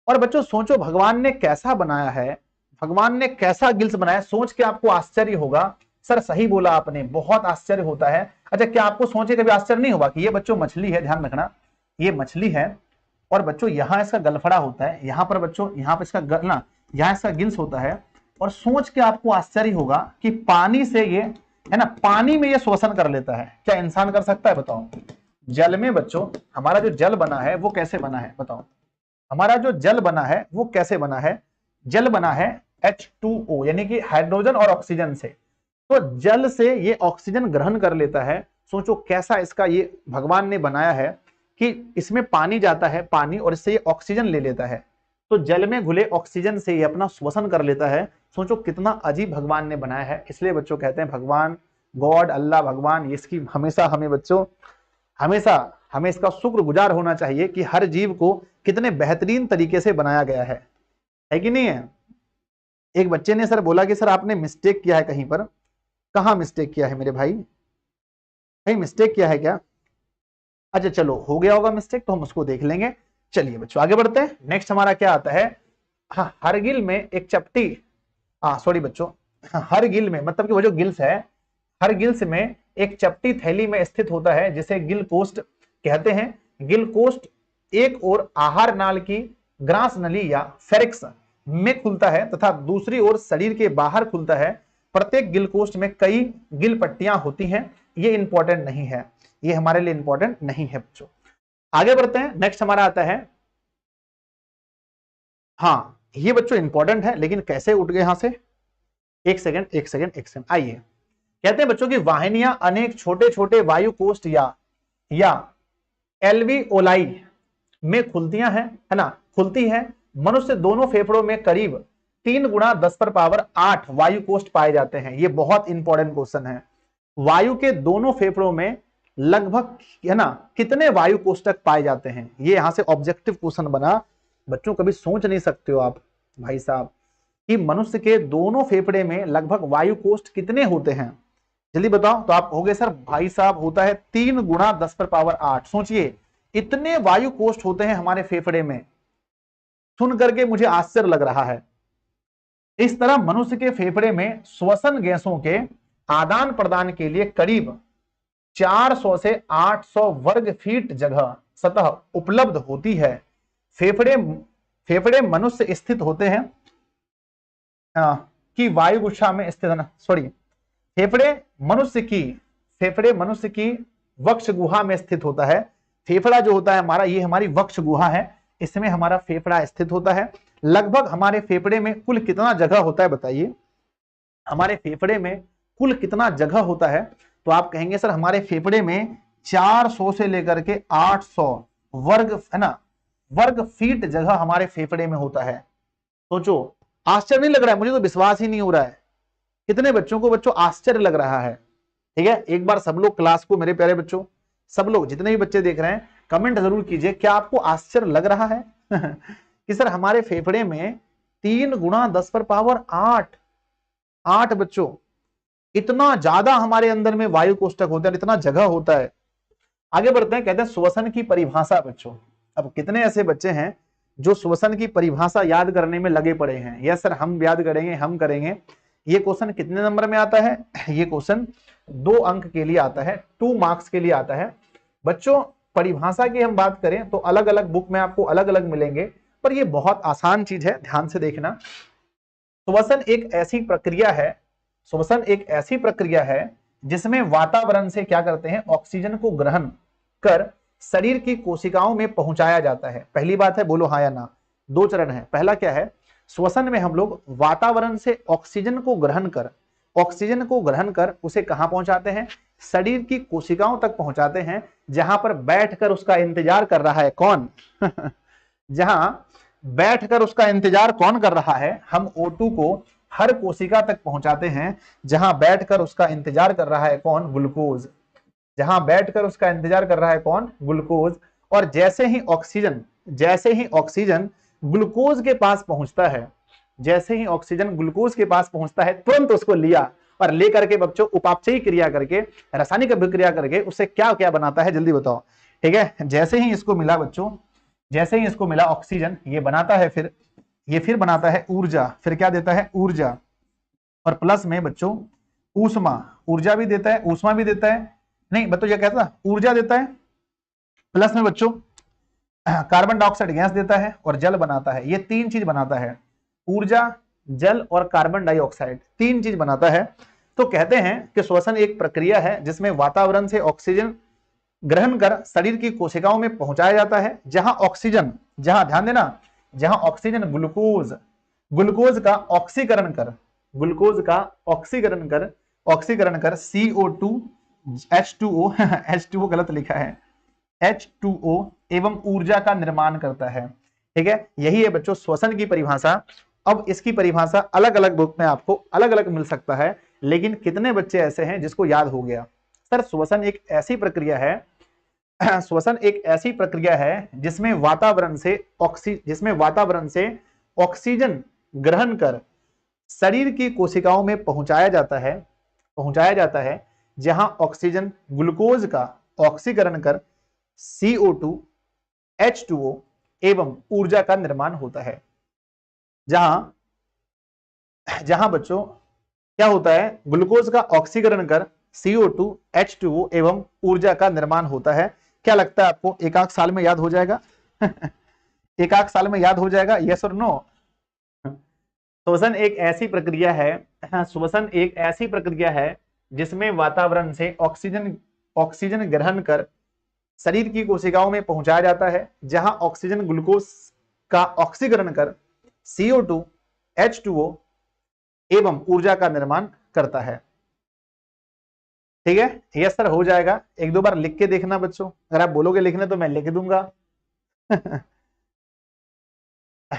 और बच्चों सोचो भगवान ने कैसा बनाया है, भगवान ने कैसा गिल्स बनाया, सोच के आपको आश्चर्य होगा। सर सही बोला आपने, बहुत आश्चर्य होता है। अच्छा, क्या आपको सोचे कभी आश्चर्य नहीं होगा कि ये बच्चों मछली है? ध्यान रखना, ये मछली है और बच्चों यहाँ इसका गलफड़ा होता है, यहाँ पर बच्चों यहाँ पर इसका गलना, यहाँ इसका गिल्स होता है। और सोच के आपको आश्चर्य होगा कि पानी से ये, है ना, पानी में ये श्वसन कर लेता है। क्या इंसान कर सकता है? बताओ। जल में बच्चों हमारा जो जल बना है वो कैसे बना है? बताओ। हमारा जो जल बना है वो कैसे बना है? जल बना है H2O यानी कि हाइड्रोजन और ऑक्सीजन से। तो जल से ये ऑक्सीजन ग्रहण कर लेता है। सोचो कैसा इसका ये भगवान ने बनाया है कि इसमें पानी जाता है, पानी, और इससे ये ऑक्सीजन ले लेता है। तो जल में घुले ऑक्सीजन से ये अपना श्वसन कर लेता है। सोचो कितना अजीब भगवान ने बनाया है। इसलिए बच्चों कहते हैं भगवान, गॉड, अल्लाह, भगवान, इसकी हमेशा हमें बच्चों हमेशा हमें इसका शुक्रगुजार होना चाहिए कि हर जीव को कितने बेहतरीन तरीके से बनाया गया है कि नहीं है? एक बच्चे ने सर बोला कि सर आपने मिस्टेक किया है कहीं पर। कहाँ मिस्टेक किया है मेरे भाई? कहीं मिस्टेक किया है क्या? अच्छा चलो, हो गया होगा मिस्टेक तो हम उसको देख लेंगे। चलिए बच्चों आगे बढ़ते हैं। नेक्स्ट हमारा क्या आता है? हाँ, हरगिल में एक चपटी, सॉरी बच्चों, हरगिल में मतलब कि वो जो गिल्स है, हर गिल्स में एक चपटी थैली में स्थित होता है जिसे गिल कोष्ठ कहते हैं। गिल कोष्ठ एक ओर आहार नाल की ग्रास नली या फेरिक्स में खुलता है तथा दूसरी ओर शरीर के बाहर खुलता है। प्रत्येक गिल कोष्ठ में कई गिल पट्टियां होती हैं। ये इंपॉर्टेंट नहीं है, ये हमारे लिए इंपॉर्टेंट नहीं है बच्चों। आगे बढ़ते हैं। नेक्स्ट हमारा आता है, हाँ ये बच्चों इंपॉर्टेंट है, लेकिन कैसे उठ गए यहां से? एक सेकंड एक सेकंड एक सेकंड, आइए। कहते हैं बच्चों की वाहिनियां अनेक छोटे छोटे वायु कोष्ठ या एल्विओलाई में खुलती है ना, खुलती है मनुष्य दोनों फेफड़ों में करीब 3 गुणा 10 पर पावर 8 वायु कोष्ठ पाए जाते हैं। ये बहुत इंपॉर्टेंट क्वेश्चन है। वायु के दोनों फेफड़ों में लगभग है ना कितने वायु कोष्ठक पाए जाते हैं, ये यहां से ऑब्जेक्टिव क्वेश्चन बना। बच्चों कभी सोच नहीं सकते हो आप भाई साहब कि मनुष्य के दोनों फेफड़े में लगभग वायु कोष्ठ कितने होते हैं, जल्दी बताओ। तो आप होगे सर भाई साहब होता है 3 गुणा 10 पर पावर 8। सोचिए इतने वायु कोष्ठ होते हैं हमारे फेफड़े में, सुन करके मुझे आश्चर्य लग रहा है। इस तरह मनुष्य के फेफड़े में श्वसन गैसों के आदान प्रदान के लिए करीब 400 से 800 वर्ग फीट जगह सतह उपलब्ध होती है। फेफड़े फेफड़े मनुष्य स्थित होते हैं कि वायु गुच्छा में स्थित, सॉरी फेफड़े मनुष्य की वक्ष गुहा में स्थित होता है। फेफड़ा जो होता है हमारा, ये हमारी वक्ष गुहा है, इसमें हमारा फेफड़ा स्थित होता है। लगभग हमारे फेफड़े में कुल कितना जगह होता है बताइए, हमारे फेफड़े में कुल कितना जगह होता है। तो आप कहेंगे सर हमारे फेफड़े में 400 से लेकर के 800 वर्ग है ना वर्ग फीट जगह हमारे फेफड़े में होता है। सोचो आश्चर्य नहीं लग रहा है, मुझे तो विश्वास ही नहीं हो रहा है। कितने बच्चों को बच्चों आश्चर्य लग रहा है, ठीक है। एक बार सब लोग क्लास को, मेरे प्यारे बच्चों, सब लोग जितने भी बच्चे देख रहे हैं कमेंट जरूर कीजिए, क्या आपको आश्चर्य लग रहा है कि सर हमारे फेफड़े में 3 गुणा 10 पर पावर 8 बच्चों, इतना ज्यादा हमारे अंदर में वायु कोष्ठक होता है, इतना जगह होता है। आगे बढ़ते हैं, कहते हैं श्वसन की परिभाषा। बच्चों अब कितने ऐसे बच्चे हैं जो श्वसन की परिभाषा याद करने में लगे पड़े हैं। यस सर हम याद करेंगे, हम करेंगे। ये क्वेश्चन कितने नंबर में आता है, ये क्वेश्चन 2 अंक के लिए आता है, 2 मार्क्स के लिए आता है। बच्चों परिभाषा की हम बात करें तो अलग अलग बुक में आपको अलग अलग मिलेंगे, पर ये बहुत आसान चीज है, ध्यान से देखना। श्वसन एक ऐसी प्रक्रिया है जिसमें वातावरण से क्या करते हैं, ऑक्सीजन को ग्रहण कर शरीर की कोशिकाओं में पहुंचाया जाता है। पहली बात है, बोलो हाँ या ना। 2 चरण है। पहला क्या है, श्वसन में हम लोग वातावरण से ऑक्सीजन को ग्रहण कर उसे कहां पहुंचाते हैं, शरीर की कोशिकाओं तक पहुंचाते हैं, जहां पर बैठकर उसका इंतजार कर रहा है कौन जहां बैठकर उसका इंतजार कौन कर रहा है, हम O2 को हर कोशिका तक पहुंचाते हैं, जहां बैठकर उसका इंतजार कर रहा है कौन, ग्लूकोज। जहां बैठकर उसका इंतजार कर रहा है कौन, ग्लूकोज। और जैसे ही ऑक्सीजन ग्लूकोज के पास पहुंचता है, तुरंत उसको लिया और लेकर के बच्चों उपापचयी क्रिया करके, रासायनिक अभिक्रिया करके उससे क्या क्या बनाता है, जल्दी बताओ। ठीक है, जैसे ही इसको मिला ऑक्सीजन, ये बनाता है फिर बनाता है ऊर्जा। फिर क्या देता है, ऊर्जा। और प्लस में बच्चों ऊर्जा भी देता है, ऊष्मा भी देता है, नहीं बच्चों क्या कहता है, ऊर्जा देता है। प्लस में बच्चों कार्बन डाइऑक्साइड गैस देता है और जल बनाता है। ये 3 चीज बनाता है, ऊर्जा, जल और कार्बन डाइऑक्साइड, 3 चीज बनाता है। तो कहते हैं कि श्वसन एक प्रक्रिया है जिसमें वातावरण से ऑक्सीजन ग्रहण कर शरीर की कोशिकाओं में पहुंचाया जाता है, जहां ध्यान देना, जहां ऑक्सीजन ग्लूकोज का ऑक्सीकरण कर CO2 H2O H2O गलत लिखा है, H2O एवं ऊर्जा का निर्माण करता है। ठीक है, यही है बच्चों श्वसन की परिभाषा। अब इसकी परिभाषा अलग अलग बुक में आपको अलग अलग मिल सकता है, लेकिन कितने बच्चे ऐसे हैं जिसको याद हो गया। सर श्वसन एक ऐसी प्रक्रिया है जिसमें वातावरण से ऑक्सीजन ग्रहण कर शरीर की कोशिकाओं में पहुंचाया जाता है, जहां ऑक्सीजन ग्लूकोज का ऑक्सीकरण कर CO2 H2O एवं ऊर्जा का निर्माण होता है। जहां बच्चों क्या होता है, ग्लूकोज का ऑक्सीकरण कर CO2 H2O एवं ऊर्जा का निर्माण होता है। क्या लगता है आपको, एक आध साल में याद हो जाएगा एक आध साल में याद हो जाएगा, यस और नो। श्वसन एक ऐसी प्रक्रिया है जिसमें वातावरण से ऑक्सीजन ग्रहण कर शरीर की कोशिकाओं में पहुंचाया जाता है, जहां ऑक्सीजन ग्लूकोज का ऑक्सीकरण कर CO2 H2O एवं ऊर्जा का निर्माण करता है। ठीक है, यस सर हो जाएगा। 1-2 बार लिख के देखना बच्चों, अगर आप बोलोगे लिखने तो मैं लिख दूंगा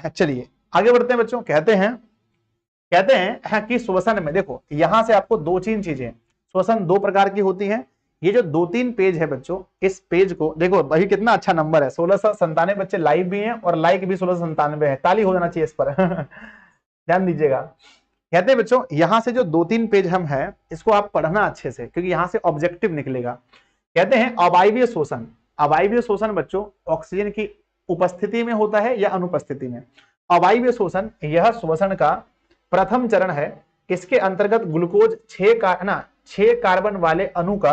चलिए आगे बढ़ते हैं बच्चों। कहते हैं कि श्वसन में देखो, यहां से आपको दो तीन चीजें, श्वसन दो प्रकार की होती हैं। ये जो दो तीन पेज है बच्चों, इस पेज को देखो, भाई कितना अच्छा नंबर है, 1697 बच्चे लाइव भी हैं और लाइक भी 1697 है, ताली हो जाना चाहिए इस पर। ध्यान दीजिएगा। कहते हैं बच्चों, यहां से जो दो तीन पेज हम है, इसको आप पढ़ना अच्छे से, क्योंकि यहां से ऑब्जेक्टिव निकलेगा। कहते हैं अवायवीय शोषण। अवायवीय शोषण बच्चों ऑक्सीजन की उपस्थिति में होता है या अनुपस्थिति में। अवायवीय शोषण यह श्वसन का प्रथम चरण है। इसके अंतर्गत ग्लूकोज 6 कार्बन वाले अणु का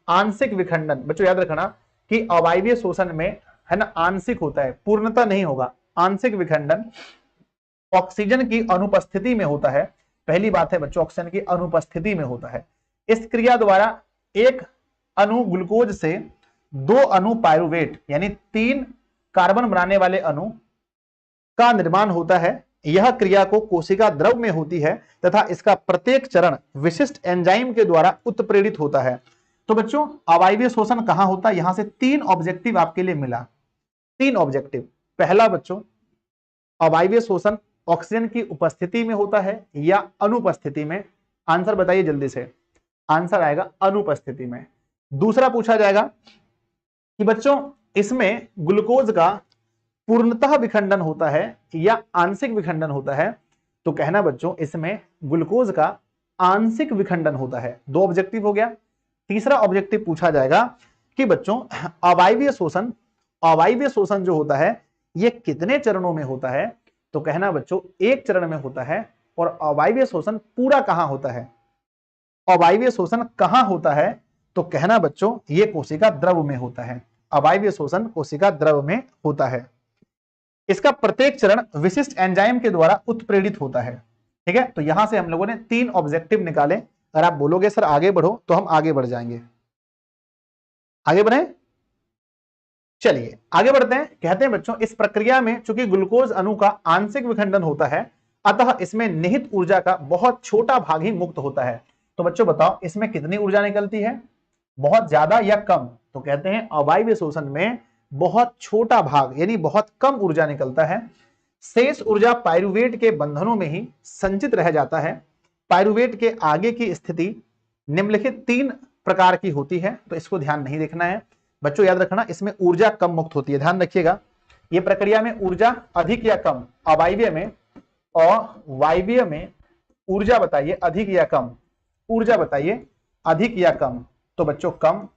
आंशिक विखंडन। बच्चों याद रखना कि अवायवीय शोषण में है ना आंशिक होता है, पूर्णतः नहीं होगा। आंशिक विखंडन ऑक्सीजन की अनुपस्थिति में होता है। पहली बात है बच्चों, ऑक्सीजन की अनुपस्थिति में होता है। इस क्रिया द्वारा एक अणु ग्लूकोज से दो अणु पायरुवेट यानी 3 कार्बन बनाने वाले अणु का निर्माण होता है। यह क्रिया को कोशिका द्रव में होती है तथा इसका प्रत्येक चरण विशिष्ट एंजाइम के द्वारा उत्प्रेरित होता है। तो बच्चों अवायवीय शोषण कहां होता है, यहां से 3 ऑब्जेक्टिव आपके लिए मिला। 3 ऑब्जेक्टिव। पहला बच्चों, अवायवीय शोषण ऑक्सीजन की उपस्थिति में होता है या अनुपस्थिति में। आंसर बताइए जल्दी से। आंसर आएगा अनुपस्थिति में। दूसरा पूछा जाएगा कि बच्चों इसमें ग्लूकोज का पूर्णतः विखंडन होता है या आंशिक विखंडन होता है। तो कहना बच्चों इसमें ग्लूकोज का आंशिक विखंडन होता है। 2 ऑब्जेक्टिव हो गया। तीसरा ऑब्जेक्टिव पूछा जाएगा कि बच्चों अवायवीय शोषण जो होता है ये कितने चरणों में होता है। तो कहना बच्चों 1 चरण में होता है। और अवायवीय शोषण पूरा कहां होता है, अवायवीय शोषण कहां होता है, तो कहना बच्चों ये कोशिका द्रव में होता है। अवायवीय शोषण कोशिका द्रव में होता है। इसका प्रत्येक चरण विशिष्ट एंजाइम के द्वारा उत्प्रेरित होता है। ठीक है, तो यहां से हम लोगों ने 3 ऑब्जेक्टिव निकाले। अगर आप बोलोगे सर आगे बढ़ो, तो हम आगे बढ़ जाएंगे। आगे बढ़े, चलिए आगे बढ़ते हैं। कहते हैं बच्चों इस प्रक्रिया में चूंकि ग्लूकोज अणु का आंशिक विखंडन होता है, अतः इसमें निहित ऊर्जा का बहुत छोटा भाग ही मुक्त होता है। तो बच्चों बताओ इसमें कितनी ऊर्जा निकलती है, बहुत ज्यादा या कम। तो कहते हैं अवायवीय शोषण में बहुत छोटा भाग यानी बहुत कम ऊर्जा निकलता है। शेष ऊर्जा पायरुवेट के बंधनों में ही संचित रह जाता है। पायरुवेट के आगे की स्थिति निम्नलिखित 3 प्रकार की होती है। तो इसको ध्यान नहीं देखना है बच्चों, याद रखना इसमें ऊर्जा कम मुक्त होती है। ध्यान रखिएगा ये प्रक्रिया में ऊर्जा अधिक या कम, अवायवीय में और वायवीय में ऊर्जा बताइए अधिक या कम, ऊर्जा बताइए अधिक या कम। तो बच्चों कम।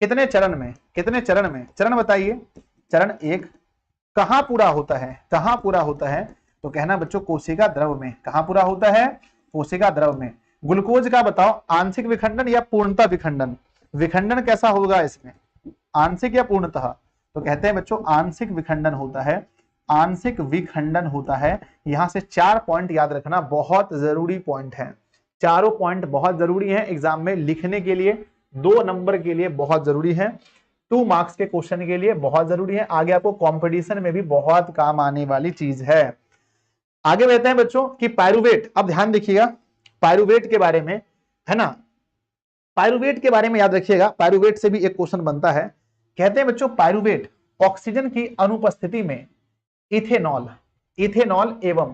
कितने चरण में, कितने चरण में, चरण बताइए। चरण 1। कहां पूरा होता है, कहां पूरा होता है, तो कहना बच्चों कोशिका द्रव में। कहां पूरा होता है, कोशिका द्रव में। ग्लूकोज का बताओ आंशिक विखंडन या पूर्णतः विखंडन, विखंडन कैसा होगा इसमें, आंशिक या पूर्णतः। तो कहते हैं बच्चों आंशिक विखंडन होता है, आंशिक विखंडन होता है। यहां से 4 पॉइंट याद रखना, बहुत जरूरी पॉइंट है। चारों पॉइंट बहुत जरूरी है एग्जाम में लिखने के लिए, 2 नंबर के लिए बहुत जरूरी है, 2 मार्क्स के क्वेश्चन के लिए बहुत जरूरी है, आगे आपको कंपटीशन में भी बहुत काम आने वाली चीज है। आगे बढ़ते हैं बच्चों कि पायरुवेट, अब ध्यान देखिएगा पायरुवेट के बारे में, है ना। पायरुवेट के बारे में याद रखिएगा, पायरुवेट से भी एक क्वेश्चन बनता है। कहते हैं बच्चों पायरुवेट ऑक्सीजन की अनुपस्थिति में इथेनॉल एवं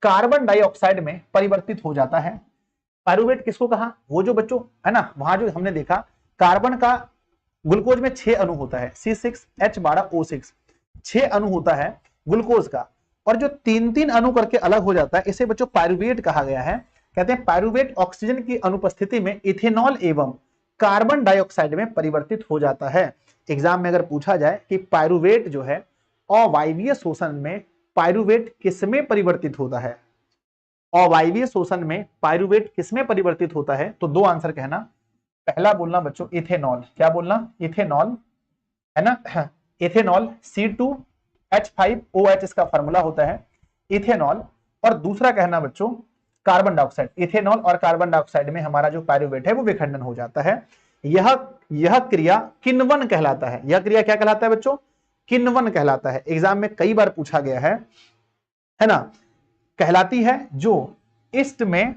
कार्बन डाइऑक्साइड में परिवर्तित हो जाता है। पायरुवेट किसको कहा, वो जो बच्चों है ना, वहां जो हमने देखा कार्बन का ग्लूकोज में 6 अणु होता है, C6H12O6, 6 अणु होता है ग्लूकोज का, और जो 3-3 अणु करके अलग हो जाता है, इसे बच्चों पायरुवेट कहा गया है। कहते हैं पायरुवेट ऑक्सीजन की अनुपस्थिति में इथेनॉल एवं कार्बन डाइऑक्साइड में परिवर्तित हो जाता है। एग्जाम में अगर पूछा जाए कि पायरुवेट जो है अवायवीय शोषण में पायरुवेट किसमें परिवर्तित होता है, अवायवीय शोषण में पायरुवेट किसमें परिवर्तित होता है, तो 2 आंसर कहना। पहला बोलना बच्चों इथेनॉल, क्या बोलना, इथेनॉल, है ना, इथेनॉल C2H5OH इसका फार्मूला होता है इथेनॉल। और दूसरा कहना बच्चों कार्बन डाइऑक्साइड, इथेनॉल और कार्बन डाइऑक्साइड में हमारा जो पायरुवेट है वो विखंडन हो जाता है। यह क्रिया किण्वन कहलाता है। यह क्रिया क्या कहलाता है बच्चों, किण्वन कहलाता है। एग्जाम में कई बार पूछा गया है ना, कहलाती है जो ईस्ट में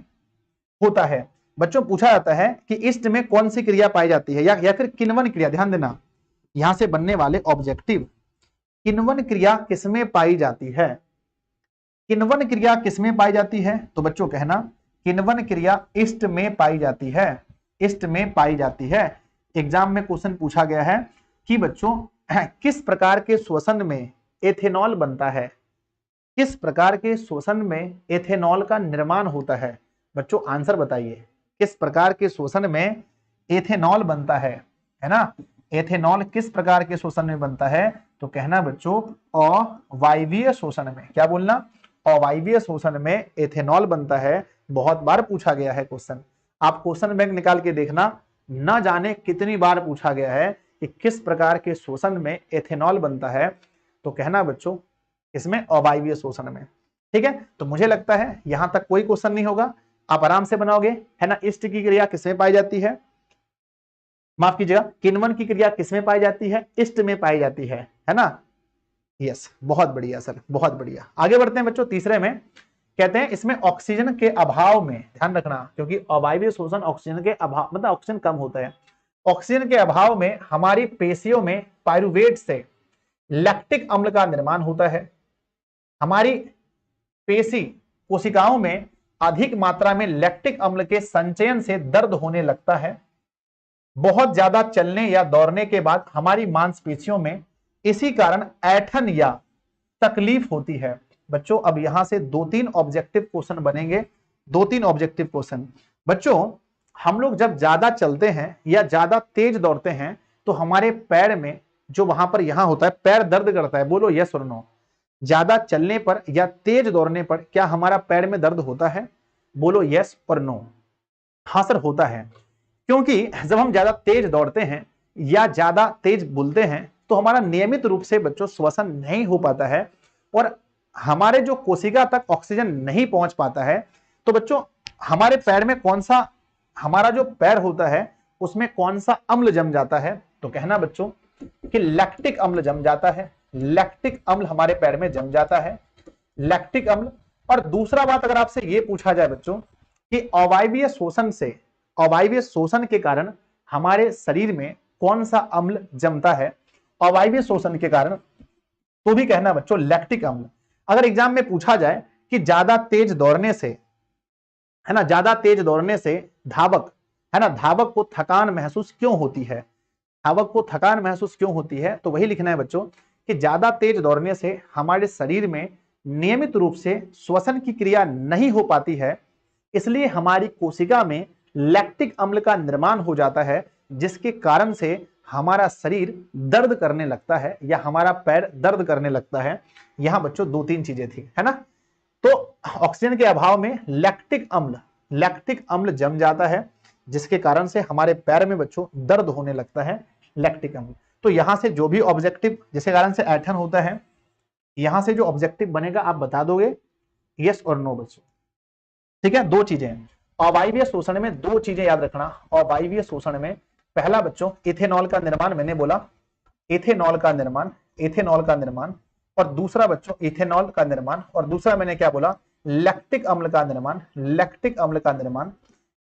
होता है। बच्चों पूछा जाता है कि ईस्ट में कौन सी क्रिया पाई जाती है या फिर किण्वन क्रिया। ध्यान देना यहां से बनने वाले ऑब्जेक्टिव, किण्वन क्रिया किसमें पाई जाती है, किण्वन क्रिया किसमें पाई जाती है? तो बच्चों कहना किण्वन क्रिया ईस्ट में पाई जाती है, ईस्ट में पाई जाती है। एग्जाम में क्वेश्चन पूछा गया है कि बच्चों किस प्रकार के श्वसन में एथेनॉल बनता है? किस प्रकार के श्वसन में एथेनॉल का निर्माण होता है? बच्चों आंसर बताइए, किस प्रकार के श्वसन में एथेनॉल बनता है ना? एथेनॉल किस प्रकार के श्वसन में बनता है? तो कहना बच्चों अवायवीय श्वसन में। क्या बोलना? अवायवीय श्वसन में एथेनॉल बनता है। बहुत बार पूछा गया है क्वेश्चन, आप क्वेश्चन बैंक निकाल के देखना, न जाने कितनी बार पूछा गया है कि किस प्रकार के श्वसन में एथेनॉल बनता है। तो कहना बच्चों इसमें अवायवीय श्वसन में। ठीक है, तो मुझे लगता है यहां तक कोई क्वेश्चन नहीं होगा, आप आराम से बनाओगे, है ना। ईस्ट की क्रिया किसमें पाई जाती है? माफ कीजिएगा, किण्वन की क्रिया किसमें पाई जाती है? ईस्ट में पाई जाती है ना। यस, बहुत बढ़िया सर, बहुत बढ़िया। आगे बढ़ते हैं बच्चों, तीसरे में कहते हैं इसमें ऑक्सीजन के अभाव में, ध्यान रखना क्योंकि अवायवीय शोषण ऑक्सीजन के अभाव मतलब ऑक्सीजन कम होता है, ऑक्सीजन के अभाव में हमारी पेशियों में पायरुवेट से लैक्टिक अम्ल का निर्माण होता है। हमारी पेशी कोशिकाओं में अधिक मात्रा में लैक्टिक अम्ल के संचयन से दर्द होने लगता है। बहुत ज्यादा चलने या दौड़ने के बाद हमारी मांसपेशियों में इसी कारण ऐंठन या तकलीफ होती है। बच्चों अब यहां से 2-3 ऑब्जेक्टिव क्वेश्चन बनेंगे, 2-3 ऑब्जेक्टिव क्वेश्चन। बच्चों हम लोग जब ज्यादा चलते हैं या ज्यादा तेज दौड़ते हैं तो हमारे पैर में जो वहां पर यहां होता है, पैर दर्द करता है। बोलो यस और नो। ज्यादा चलने पर या तेज दौड़ने पर क्या हमारा पैर में दर्द होता है? बोलो यस और नो। हाँ सर होता है, क्योंकि जब हम ज्यादा तेज दौड़ते हैं या ज्यादा तेज बुलते हैं तो हमारा नियमित रूप से बच्चों श्वसन नहीं हो पाता है और हमारे जो कोशिका तक ऑक्सीजन नहीं पहुंच पाता है। तो बच्चों हमारे पैर में कौन सा, हमारा जो पैर होता है उसमें कौन सा अम्ल जम जाता है? तो कहना बच्चों कि लैक्टिक अम्ल जम जाता है। लैक्टिक अम्ल हमारे पैर में जम जाता है, लैक्टिक अम्ल। और दूसरा बात अगर आपसे यह पूछा जाए बच्चों कि अवायवीय शोषण से, अवायवीय शोषण के कारण हमारे शरीर में कौन सा अम्ल जमता है अवायवीय शोषण के कारण? तो भी कहना बच्चों लैक्टिक अम्ल। अगर एग्जाम में पूछा जाए कि ज्यादा तेज दौड़ने से, है ना, ज्यादा तेज दौड़ने से धावक, है ना, धावक को थकान महसूस क्यों होती है? धावक को थकान महसूस क्यों होती है? तो वही लिखना है बच्चों कि ज्यादा तेज दौड़ने से हमारे शरीर में नियमित रूप से श्वसन की क्रिया नहीं हो पाती है, इसलिए हमारी कोशिका में लैक्टिक अम्ल का निर्माण हो जाता है, जिसके कारण से हमारा शरीर दर्द करने लगता है या हमारा पैर दर्द करने लगता है। यहां बच्चों 2-3 चीजें थी, है ना। तो ऑक्सीजन के अभाव में लैक्टिक अम्ल जम जाता है, जिसके कारण से हमारे पैर में बच्चों दर्द होने लगता है, लैक्टिक अम्ल। तो यहां से जो भी ऑब्जेक्टिव, जिसके कारण से ऐंठन होता है, यहां से जो ऑब्जेक्टिव बनेगा आप बता दोगे यस और नो बच्चों। ठीक है, 2 चीजें अवायवीय शोषण में, 2 चीजें याद रखना अवायवीय शोषण में। पहला बच्चों इथेनॉल का निर्माण, मैंने बोला इथेनॉल का निर्माण, इथेनॉल का निर्माण। और दूसरा बच्चों इथेनॉल का निर्माण, और दूसरा मैंने क्या बोला? लैक्टिक अम्ल का निर्माण, लैक्टिक अम्ल का निर्माण।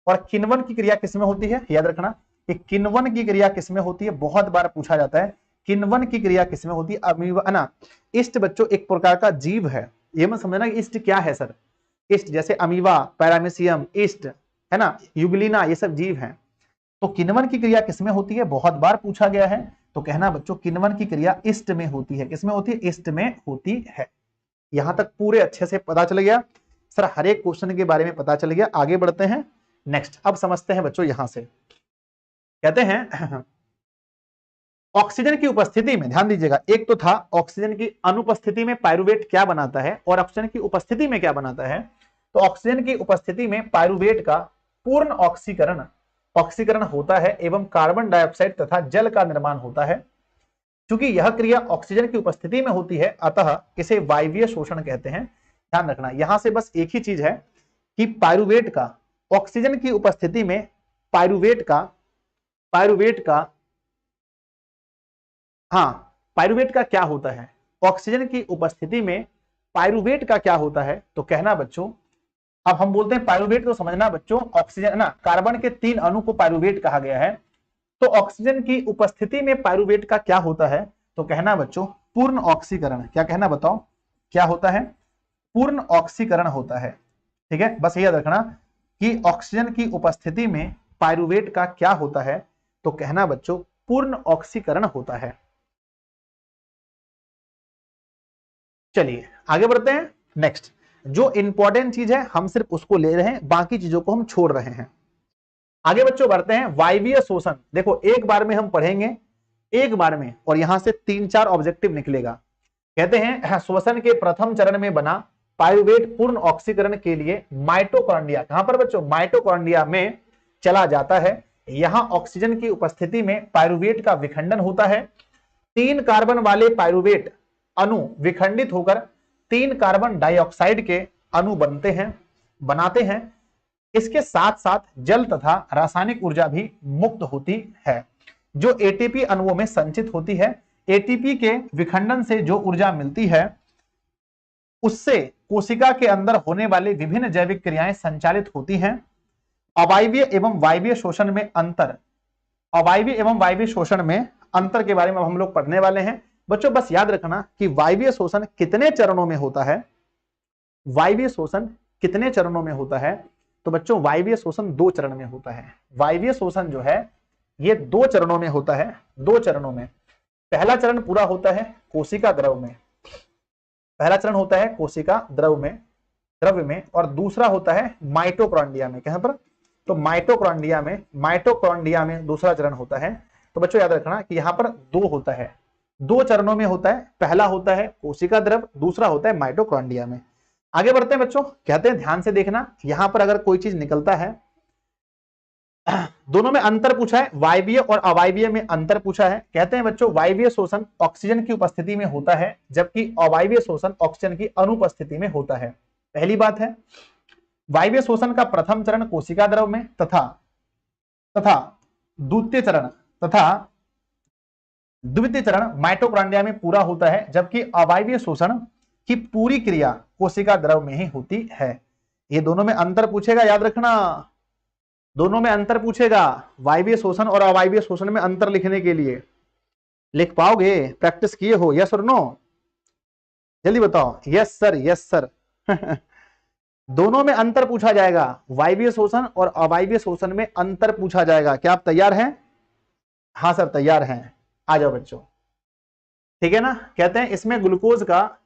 और किण्वन की क्रिया किसमें होती है? याद रखना कि किण्वन की क्रिया किसमें होती है, बहुत बार पूछा जाता है किण्वन की क्रिया किसमें होती है? अमीबा ना, ईस्ट बच्चों एक प्रकार का जीव है, ये मत समझना कि ईस्ट क्या है सर। ईस्ट जैसे अमीबा, पैरामीशियम, ईस्ट, है ना, यूग्लिना, ये सब जीव हैं। तो किण्वन की क्रिया किसमें होती है? बहुत बार पूछा गया है। तो कहना बच्चों किण्वन की क्रिया ईस्ट में होती है। किसमें होती है? ईस्ट में होती है। यहां तक पूरे अच्छे से पता चल गया सर, हर एक क्वेश्चन के बारे में पता चल गया। आगे बढ़ते हैं नेक्स्ट। अब समझते हैं बच्चों, यहां से कहते हैं ऑक्सीजन की उपस्थिति में, ध्यान दीजिएगा, एक तो था ऑक्सीजन की अनुपस्थिति में पायरुवेट क्या बनाता है और ऑक्सीजन की उपस्थिति में क्या बनाता है। तो ऑक्सीजन की उपस्थिति में पायरुवेट का पूर्ण ऑक्सीकरण होता है एवं कार्बन डाइऑक्साइड तथा जल का निर्माण होता है। क्योंकि यह क्रिया ऑक्सीजन की उपस्थिति में होती है, अतः इसे वायवीय शोषण कहते हैं। ध्यान रखना, यहां से बस एक ही चीज है कि पायरुवेट का ऑक्सीजन की उपस्थिति में पायरुवेट का क्या होता है? ऑक्सीजन की उपस्थिति में पायरुवेट का क्या होता है? तो कहना बच्चों, अब हम बोलते हैं पायरुवेट, तो समझना बच्चों ऑक्सीजन ना, कार्बन के 3 अणु को पायरुवेट कहा गया है। तो ऑक्सीजन की उपस्थिति में पायरुवेट का क्या होता है? तो कहना बच्चों पूर्ण ऑक्सीकरण। क्या कहना बताओ, क्या होता है? पूर्ण ऑक्सीकरण होता है। ठीक है, बस याद रखना कि ऑक्सीजन की उपस्थिति में पाइरुवेट का क्या होता है, तो कहना बच्चों पूर्ण ऑक्सीकरण होता है। चलिए आगे बढ़ते हैं। नेक्स्ट जो इंपॉर्टेंट चीज है हम सिर्फ उसको ले रहे हैं, बाकी चीजों को हम छोड़ रहे हैं। आगे बच्चों बढ़ते हैं। वायवीय शोषण, देखो एक बार में हम पढ़ेंगे, एक बार में, और यहां से 3-4 ऑब्जेक्टिव निकलेगा। कहते हैं श्वसन के प्रथम चरण में बना पाइरुवेट पूर्ण ऑक्सीकरण के लिए माइटोकॉन्ड्रिया, कहां पर बच्चों, माइटोकॉन्ड्रिया में चला जाता है। यहां ऑक्सीजन की उपस्थिति में पाइरुवेट का विखंडन होता है। 3 कार्बन वाले पाइरुवेट अणु विखंडित होकर 3 कार्बन डाइऑक्साइड के अणु बनाते हैं। इसके साथ साथ जल तथा रासायनिक ऊर्जा भी मुक्त होती है, जो एटीपी अणुओं में संचित होती है। एटीपी के विखंडन से जो ऊर्जा मिलती है उससे कोशिका के अंदर होने वाले विभिन्न जैविक क्रियाएं संचालित होती हैं। अवायवीय एवं वायवीय शोषण में अंतर, अवायवीय एवं वायवीय शोषण में अंतर के बारे में हम लोग पढ़ने वाले हैं। बच्चों बस याद रखना कि वायवीय शोषण कितने चरणों में होता है। वायवीय शोषण कितने चरणों में होता है, तो बच्चों वायवीय शोषण 2 चरण में होता है। वायवीय शोषण जो है ये 2 चरणों में होता है, 2 चरणों में। पहला चरण पूरा होता है कोशिका द्रव में, पहला चरण होता है कोशिका द्रव में, और दूसरा होता है माइटोकॉन्ड्रिया में। कहां पर, तो माइटोकॉन्ड्रिया में दूसरा चरण होता है। तो बच्चों याद रखना कि यहां पर 2 होता है, 2 चरणों में होता है। पहला होता है कोशिका द्रव, दूसरा होता है माइटोकॉन्ड्रिया में। आगे बढ़ते हैं बच्चों, कहते हैं ध्यान से देखना, यहां पर अगर कोई चीज निकलता है, दोनों में अंतर पूछा है, वायवीय और अवायवीय में अंतर पूछा है। कहते हैं बच्चों वायवीय शोषण ऑक्सीजन की उपस्थिति में होता है, जबकि अवायवीय शोषण ऑक्सीजन की अनुपस्थिति में होता है। पहली बात है वायवीय शोषण का प्रथम चरण कोशिका द्रव में तथा द्वितीय चरण माइटोकॉन्ड्रिया में पूरा होता है, जबकि अवायवीय शोषण की पूरी क्रिया कोशिका द्रव में ही होती है। ये दोनों में अंतर पूछेगा, याद रखना, दोनों में अंतर पूछेगा। वायवीय शोषण और अवायवीय शोषण में अंतर लिखने के लिए लिख पाओगे, प्रैक्टिस किए हो? यस और नो, जल्दी बताओ। Yes sir, yes sir. दोनों में अंतर पूछा जाएगा, वायवीय शोषण और अवायवीय शोषण में अंतर पूछा जाएगा। क्या आप तैयार हैं? हाँ सर तैयार हैं, आ जाओ बच्चों। ठीक है ना। कहते हैं इसमें ग्लूकोज का,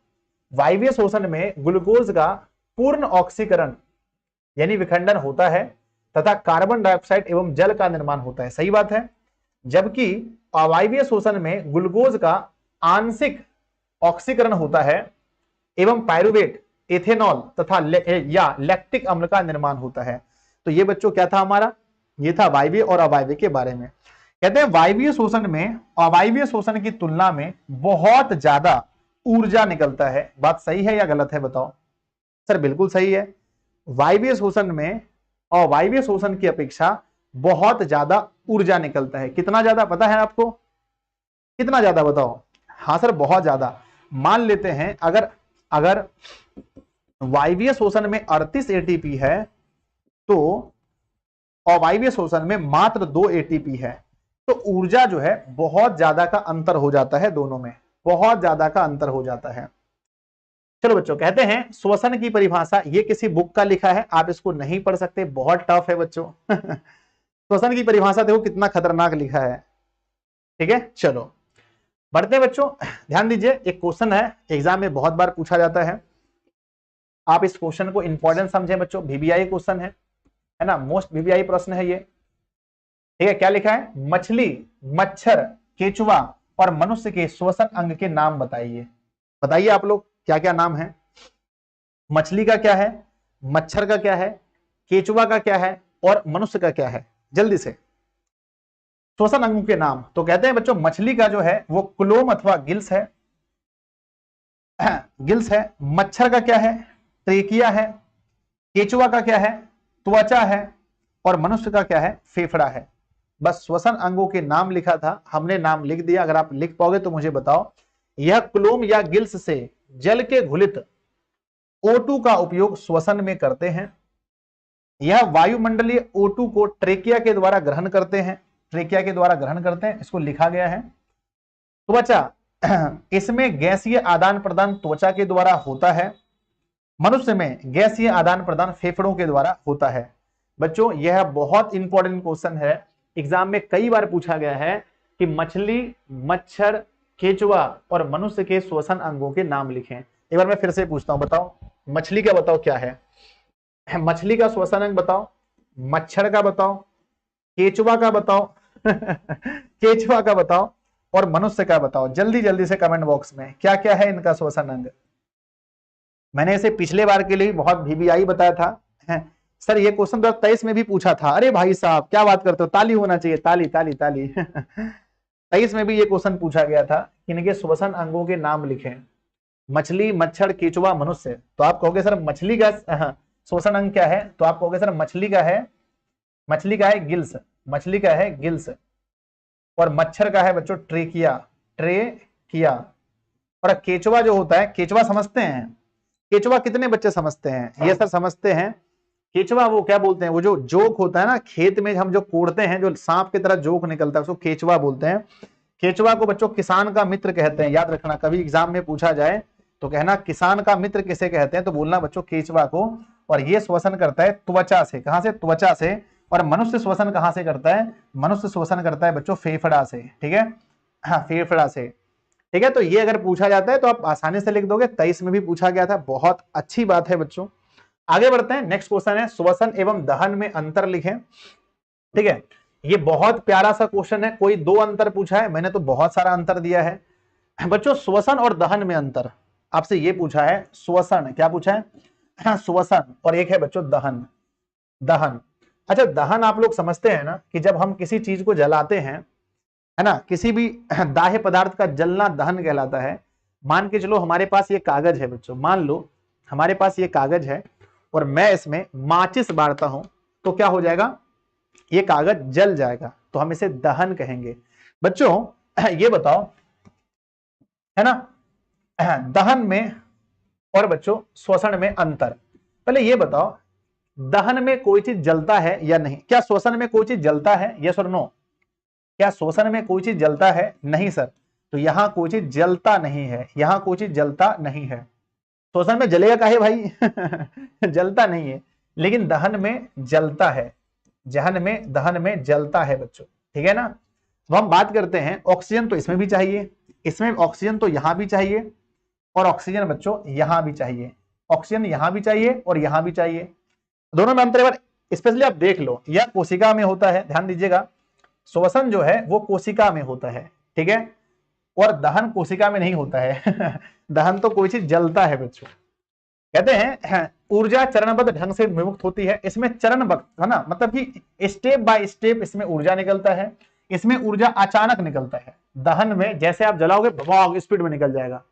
वायवीय शोषण में ग्लूकोज का पूर्ण ऑक्सीकरण यानी विखंडन होता है तथा कार्बन डाइऑक्साइड एवं जल का निर्माण होता है। सही बात है। जबकि अवायवीय शोषण में ग्लूकोज का आंशिक ऑक्सीकरण होता है एवं पाइरुवेट, एथेनॉल तथा लैक्टिक अम्ल का निर्माण होता है। तो ये बच्चों क्या था हमारा, ये था वायवीय और अवायवीय के बारे में। कहते हैं वायवीय शोषण में अवायवीय शोषण की तुलना में बहुत ज्यादा ऊर्जा निकलता है। बात सही है या गलत है बताओ? सर बिल्कुल सही है। वायवीय शोषण में अवायवीय शोषण की अपेक्षा बहुत ज्यादा ऊर्जा निकलता है। कितना ज्यादा पता है आपको? कितना ज्यादा बताओ? हाँ सर बहुत ज्यादा। मान लेते हैं अगर वायवीय शोषण में 38 एटीपी है तो अवायवीय शोषण में मात्र 2 एटीपी है, तो ऊर्जा जो है बहुत ज्यादा का अंतर हो जाता है, दोनों में बहुत ज्यादा का अंतर हो जाता है। चलो बच्चों, कहते हैं श्वसन की परिभाषा, ये किसी बुक का लिखा है, आप इसको नहीं पढ़ सकते, बहुत टफ है बच्चों। श्वसन की परिभाषा देखो कितना खतरनाक लिखा है। ठीक है, चलो बढ़ते हैं बच्चों। ध्यान दीजिए, एक क्वेश्चन है, एग्जाम में बहुत बार पूछा जाता है, आप इस क्वेश्चन को इंपॉर्टेंट समझें बच्चों। वीवीआई क्वेश्चन है ना, मोस्ट वीवीआई प्रश्न है ये। ठीक है, क्या लिखा है? मछली, मच्छर, केचुआ और मनुष्य के श्वसन अंग के नाम बताइए। बताइए आप लोग क्या क्या नाम है? मछली का क्या है, मच्छर का क्या है, केचुआ का क्या है और मनुष्य का क्या है? जल्दी से श्वसन अंगों के नाम। तो कहते हैं बच्चों मछली का जो है वो क्लोम अथवा गिल्स है, गिल्स है। मच्छर का क्या है? ट्रेकिया है। केचुआ का क्या है? त्वचा है। और मनुष्य का क्या है? फेफड़ा है। बस श्वसन अंगों के नाम लिखा था, हमने नाम लिख दिया। अगर आप लिख पाओगे तो मुझे बताओ। यह क्लोम या गिल्स से जल के घुलित O2 का उपयोग श्वसन में करते हैं। यह वायुमंडलीय O2 को ट्रेकिया के द्वारा ग्रहण करते हैं, ट्रेकिया के द्वारा ग्रहण करते हैं, इसको लिखा गया है। त्वचा, इसमें गैसीय आदान प्रदान त्वचा के द्वारा होता है। मनुष्य में गैसीय आदान प्रदान फेफड़ों के द्वारा होता है। बच्चों यह बहुत इंपॉर्टेंट क्वेश्चन है, एग्जाम में कई बार पूछा गया है कि मछली, मच्छर, केचुआ और मनुष्य के श्वसन अंगों के नाम लिखें। एक बार मैं फिर से पूछता हूं, बताओ मछली का बताओ क्या है, मछली का श्वसन अंग बताओ, मच्छर का बताओ, केचुआ का बताओ केचुआ का बताओ और मनुष्य का बताओ। जल्दी जल्दी से कमेंट बॉक्स में क्या क्या है इनका श्वसन अंग। मैंने इसे पिछले बार के लिए बहुत VVI बताया था सर ये क्वेश्चन 2023 में भी पूछा था। अरे भाई साहब क्या बात करते हो, ताली होना चाहिए, ताली ताली ताली 23 में भी ये क्वेश्चन पूछा गया था कि इनके श्वसन अंगों के नाम लिखें, मछली, मच्छर, केचुआ, मनुष्य। तो आप कहोगे सर मछली का श्वसन अंग क्या है, तो आप कहोगे सर मछली का है गिल्स, मछली का है गिल्स। और मच्छर का है बच्चों ट्रेकिया, ट्रेकिया। और केचुआ जो होता है, केचुआ समझते हैं, केचुआ कितने बच्चे समझते हैं, ये सर समझते हैं। केचुआ वो क्या बोलते हैं, वो जो जोक होता है ना खेत में हम जो कोड़ते हैं, जो सांप की तरह जोक निकलता है उसको केचुआ बोलते हैं। केचुआ को बच्चों किसान का मित्र कहते हैं, याद रखना, कभी एग्जाम में पूछा जाए तो कहना किसान का मित्र किसे कहते हैं, तो बोलना बच्चों केचुआ को। और ये श्वसन करता है त्वचा से, कहां से, त्वचा से। और मनुष्य श्वसन कहां से करता है, मनुष्य श्वसन करता है बच्चों फेफड़ा से, ठीक है, हाँ फेफड़ा से, ठीक है। तो ये अगर पूछा जाता है तो आप आसानी से लिख दोगे, 23 में भी पूछा गया था, बहुत अच्छी बात है बच्चों। आगे बढ़ते हैं, नेक्स्ट क्वेश्चन है श्वसन एवं दहन में अंतर लिखें, ठीक है। ये बहुत प्यारा सा क्वेश्चन है, कोई 2 अंतर पूछा है, मैंने तो बहुत सारा अंतर दिया है बच्चों। श्वसन और दहन में अंतर आपसे ये पूछा है, श्वसन क्या पूछा है, हाँ श्वसन, और एक है बच्चों दहन, दहन। अच्छा दहन आप लोग समझते हैं ना कि जब हम किसी चीज को जलाते हैं, है ना, किसी भी दाह्य पदार्थ का जलना दहन कहलाता है। मान के चलो हमारे पास ये कागज है बच्चों, मान लो हमारे पास ये कागज है और मैं इसमें माचिस बारता हूं, तो क्या हो जाएगा, ये कागज जल जाएगा, तो हम इसे दहन कहेंगे। बच्चों ये बताओ, है ना, दहन में और बच्चों श्वसन में अंतर। पहले ये बताओ दहन में कोई चीज जलता है या नहीं, क्या श्वसन में कोई चीज जलता है, यस और नो, क्या श्वसन में कोई चीज जलता है, नहीं सर। तो यहां कोई चीज जलता नहीं है, यहां कोई चीज जलता नहीं है। श्वसन में जलेगा काहे भाई जलता नहीं है, लेकिन दहन में जलता है, दहन में जलता है बच्चों, ठीक है ना। तो हम बात करते हैं ऑक्सीजन, तो इसमें भी चाहिए, इसमें ऑक्सीजन तो यहां भी चाहिए, और ऑक्सीजन बच्चों यहां भी चाहिए, ऑक्सीजन यहां भी चाहिए और यहां भी चाहिए, दोनों में अंतर। स्पेशली आप देख लो, यह कोशिका में होता है, ध्यान दीजिएगा, श्वसन जो है वो कोशिका में होता है, ठीक है, और दहन कोशिका में नहीं होता है दहन तो कोई चीज जलता है बच्चों। कहते हैं ऊर्जा चरणबद्ध ढंग से विमुक्त होती है, इसमें चरणबद्ध है ना, मतलब कि स्टेप बाय स्टेप इसमें ऊर्जा निकलता है, इसमें ऊर्जा अचानक निकलता है। दहन में जैसे आप जलाओगे स्पीड में निकल जाएगा।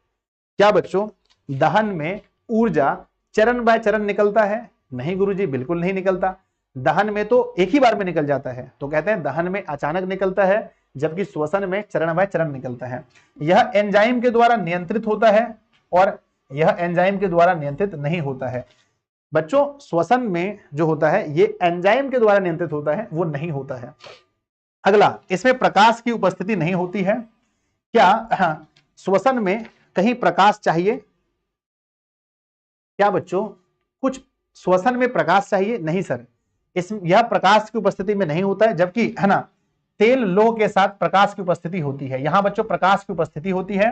क्या बच्चों दहन में ऊर्जा चरण बाय चरण निकलता है, नहीं गुरुजी बिल्कुल नहीं निकलता, दहन में तो एक ही बार में निकल जाता है। तो कहते हैं दहन में अचानक निकलता है, जबकि श्वसन में चरण बाय चरण निकलता है। यह एंजाइम के द्वारा नियंत्रित होता है और यह एंजाइम के द्वारा नियंत्रित नहीं होता है। बच्चों श्वसन में जो होता है ये एंजाइम के द्वारा नियंत्रित होता है, वो नहीं होता है। अगला, इसमें प्रकाश की उपस्थिति नहीं होती है। क्या श्वसन में कहीं प्रकाश चाहिए, क्या बच्चों कुछ श्वसन में प्रकाश चाहिए, नहीं सर, यह प्रकाश की उपस्थिति में नहीं होता है, जबकि है ना तेल लोह के साथ प्रकाश की उपस्थिति होती है। यहां बच्चों प्रकाश की उपस्थिति होती है,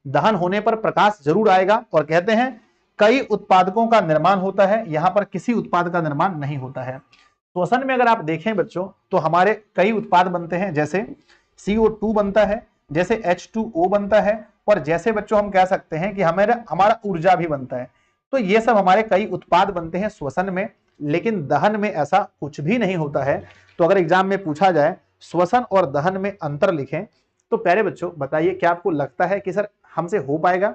दहन होने पर प्रकाश जरूर आएगा। और कहते हैं कई उत्पादकों का निर्माण होता है, यहां पर किसी उत्पाद का निर्माण नहीं होता है। श्वसन में अगर आप देखें बच्चों तो हमारे कई उत्पाद बनते हैं, जैसे CO2 बनता है, जैसे H2O बनता है, और जैसे बच्चों हम कह सकते हैं कि हमारा ऊर्जा भी बनता है। तो ये सब हमारे कई उत्पाद बनते हैं श्वसन में, लेकिन दहन में ऐसा कुछ भी नहीं होता है। तो अगर एग्जाम में पूछा जाए श्वसन और दहन में अंतर लिखें, तो प्यारे बच्चों बताइए क्या आपको लगता है कि सर हमसे हो पाएगा,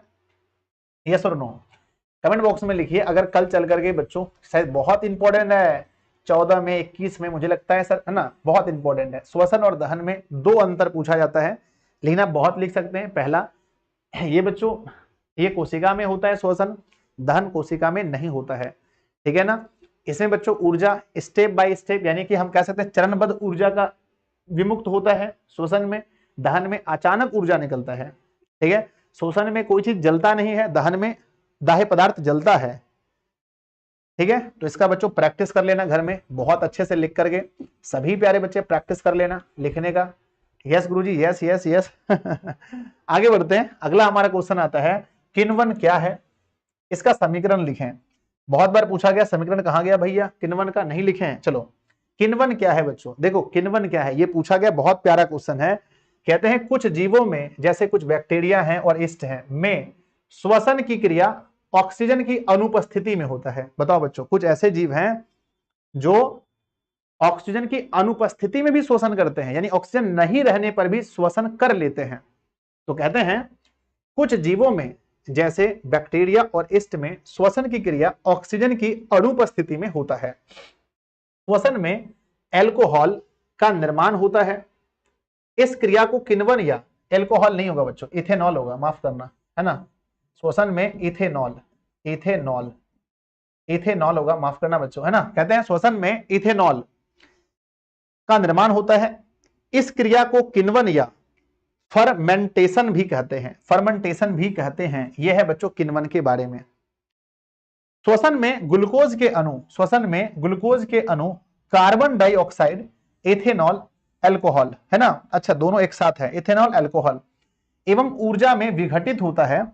यस और नो, कमेंट बॉक्स में लिखिए। अगर कल चल करके बच्चों शायद बहुत इंपॉर्टेंट है, 14 में 21 में मुझे लगता है सर, है ना, बहुत इंपॉर्टेंट है। श्वसन और दहन में 2 अंतर पूछा जाता है, लेकिन आप बहुत लिख सकते हैं। पहला ये बच्चों ये कोशिका में होता है श्वसन, दहन कोशिका में नहीं होता है, ठीक है ना। इसमें बच्चों ऊर्जा स्टेप बाय स्टेप, यानी कि हम कह सकते हैं चरणबद्ध ऊर्जा का विमुक्त होता है श्वसन में, दहन में अचानक ऊर्जा निकलता है, ठीक है। श्वसन में कोई चीज जलता नहीं है, दहन में दाह्य पदार्थ जलता है, ठीक है, तो इसका बच्चों प्रैक्टिस कर लेना घर में बहुत अच्छे से लिख करके, सभी प्यारे बच्चे प्रैक्टिस कर लेना लिखने का। यस गुरुजी, यस यस यस। आगे बढ़ते हैं, अगला हमारा क्वेश्चन आता है किण्वन क्या है, इसका समीकरण लिखें। बहुत बार पूछा गया समीकरण कहां गया भैया, किण्वन का नहीं लिखे हैं। चलो किण्वन क्या है बच्चों, देखो किण्वन क्या है, ये पूछा गया, बहुत प्यारा क्वेश्चन है। कहते हैं कुछ जीवों में, जैसे कुछ बैक्टीरिया हैं और ईस्ट हैं, में श्वसन की क्रिया ऑक्सीजन की अनुपस्थिति में होता है। बताओ बच्चों, कुछ ऐसे जीव हैं जो ऑक्सीजन की अनुपस्थिति में भी श्वसन करते हैं, यानी ऑक्सीजन नहीं रहने पर भी श्वसन कर लेते हैं। तो कहते हैं कुछ जीवों में, जैसे बैक्टीरिया और ईस्ट में, श्वसन की क्रिया ऑक्सीजन की अनुपस्थिति में होता है। श्वसन में एल्कोहल का निर्माण होता है। इस क्रिया को किण्वन, या एल्कोहल नहीं होगा बच्चों, इथेनॉल होगा, माफ करना, है ना। श्वसन में इथेनॉल, इथेनॉल, इथेनॉल होगा, माफ करना बच्चों, है ना। कहते हैं श्वसन में इथेनॉल का निर्माण होता है। इस क्रिया को किण्वन या फर्मेंटेशन भी कहते हैं, फर्मेंटेशन भी कहते हैं। यह है बच्चों किण्वन के बारे में। श्वसन में ग्लूकोज के अणु, श्वसन में ग्लूकोज के अणु, कार्बन डाइऑक्साइड, इथेनॉल, एल्कोहल, है ना। अच्छा, दोनों एक साथ है, इथेनॉल एल्कोहल, एवं ऊर्जा में विघटित होता है।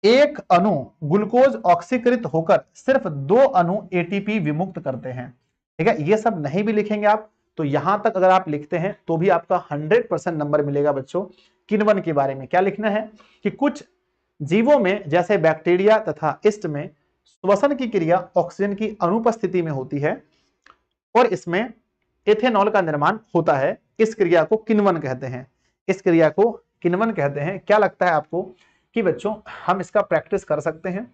एक अणु ग्लूकोज ऑक्सीकृत होकर सिर्फ 2 अणु एटीपी विमुक्त करते हैं। ठीक है, ये सब नहीं भी लिखेंगे आप, तो यहां तक अगर आप लिखते हैं तो भी आपका 100% नंबर मिलेगा बच्चों। किण्वन के बारे में क्या लिखना है कि कुछ जीवों में, जैसे बैक्टीरिया तथा ईस्ट में, श्वसन की क्रिया ऑक्सीजन की अनुपस्थिति में होती है और इसमें इथेनॉल का निर्माण होता है। इस क्रिया को किण्वन कहते हैं, इस क्रिया को किण्वन कहते हैं। क्या लगता है आपको कि बच्चों हम इसका प्रैक्टिस कर सकते हैं?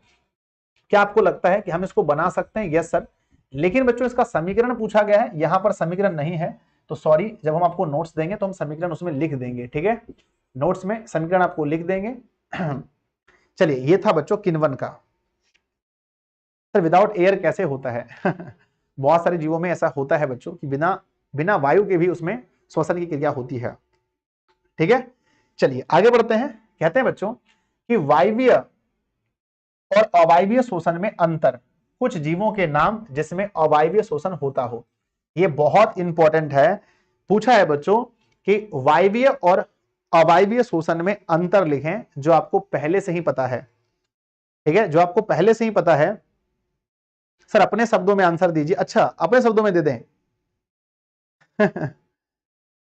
क्या आपको लगता है कि हम इसको बना सकते हैं? Yes sir. लेकिन बच्चों इसका समीकरण पूछा गया है, यहां पर समीकरण नहीं है, तो सॉरी, जब हम आपको नोट्स देंगे तो हम समीकरण उसमें लिख देंगे। ठीक है, नोट्स में समीकरण आपको लिख देंगे। चलिए, ये था बच्चों किण्वन का। सर विदाउट एयर कैसे होता है? बहुत सारे जीवों में ऐसा होता है बच्चों कि बिना वायु के भी उसमें श्वसन की क्रिया होती है। ठीक है, चलिए आगे बढ़ते हैं। कहते हैं बच्चों कि वायवीय और अवायवीय शोषण में अंतर, कुछ जीवों के नाम जिसमें अवायवीय शोषण होता हो। ये बहुत इंपॉर्टेंट है, पूछा है बच्चों कि वायवीय और अवायवीय शोषण में अंतर लिखें, जो आपको पहले से ही पता है। ठीक है, जो आपको पहले से ही पता है। सर अपने शब्दों में आंसर दीजिए। अच्छा, अपने शब्दों में दे दें।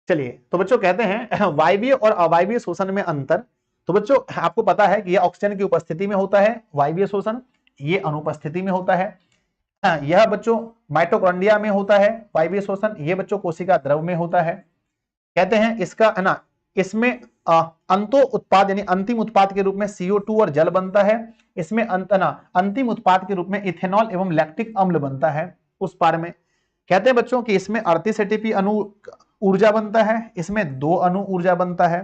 चलिए, तो बच्चों कहते हैं वायवीय और अवायवीय शोषण में अंतर। तो बच्चों आपको पता है कि यह ऑक्सीजन की उपस्थिति में होता है वायवीय शोषण, ये अनुपस्थिति में होता है। यह बच्चों माइटोकॉन्ड्रिया में होता है वायवीय शोषण, ये बच्चों कोशिका द्रव में होता है। कहते हैं इसका, है ना, इसमें अंतो उत्पाद यानी अंतिम उत्पाद के रूप में CO2 और जल बनता है। इसमें अंतिम उत्पाद के रूप में इथेनॉल एवं लैक्टिक अम्ल बनता है उस पार में। कहते हैं बच्चों कि इसमें 38 ATP अणु ऊर्जा बनता है, इसमें 2 अणु ऊर्जा बनता है।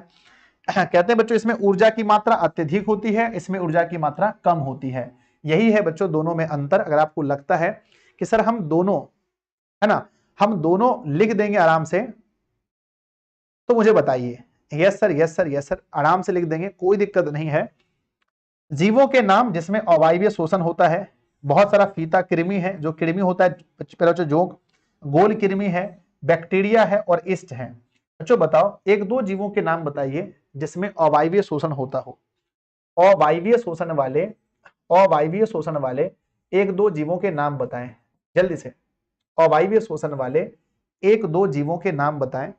कहते हैं बच्चों इसमें ऊर्जा की मात्रा अत्यधिक होती है, इसमें ऊर्जा की मात्रा कम होती है। यही है बच्चों दोनों में अंतर। अगर आपको लगता है कि सर हम दोनों, है ना, हम दोनों लिख देंगे आराम से, तो मुझे बताइए। Yes sir, yes sir, yes sir, आराम से लिख देंगे, कोई दिक्कत नहीं है। जीवों के नाम जिसमें अवायवीय शोषण होता है, बहुत सारा फीता कृमि है, जो कृमि होता है, जो गोल कृमि है, बैक्टीरिया है और ईस्ट है। बच्चों बताओ, एक दो जीवों के नाम बताइए जिसमें अवायवीय शोषण होता हो। अवायवीय शोषण वाले, अवायवीय शोषण वाले एक दो जीवों के नाम बताएं जल्दी से। अवायवीय शोषण वाले एक दो जीवों के नाम बताएं।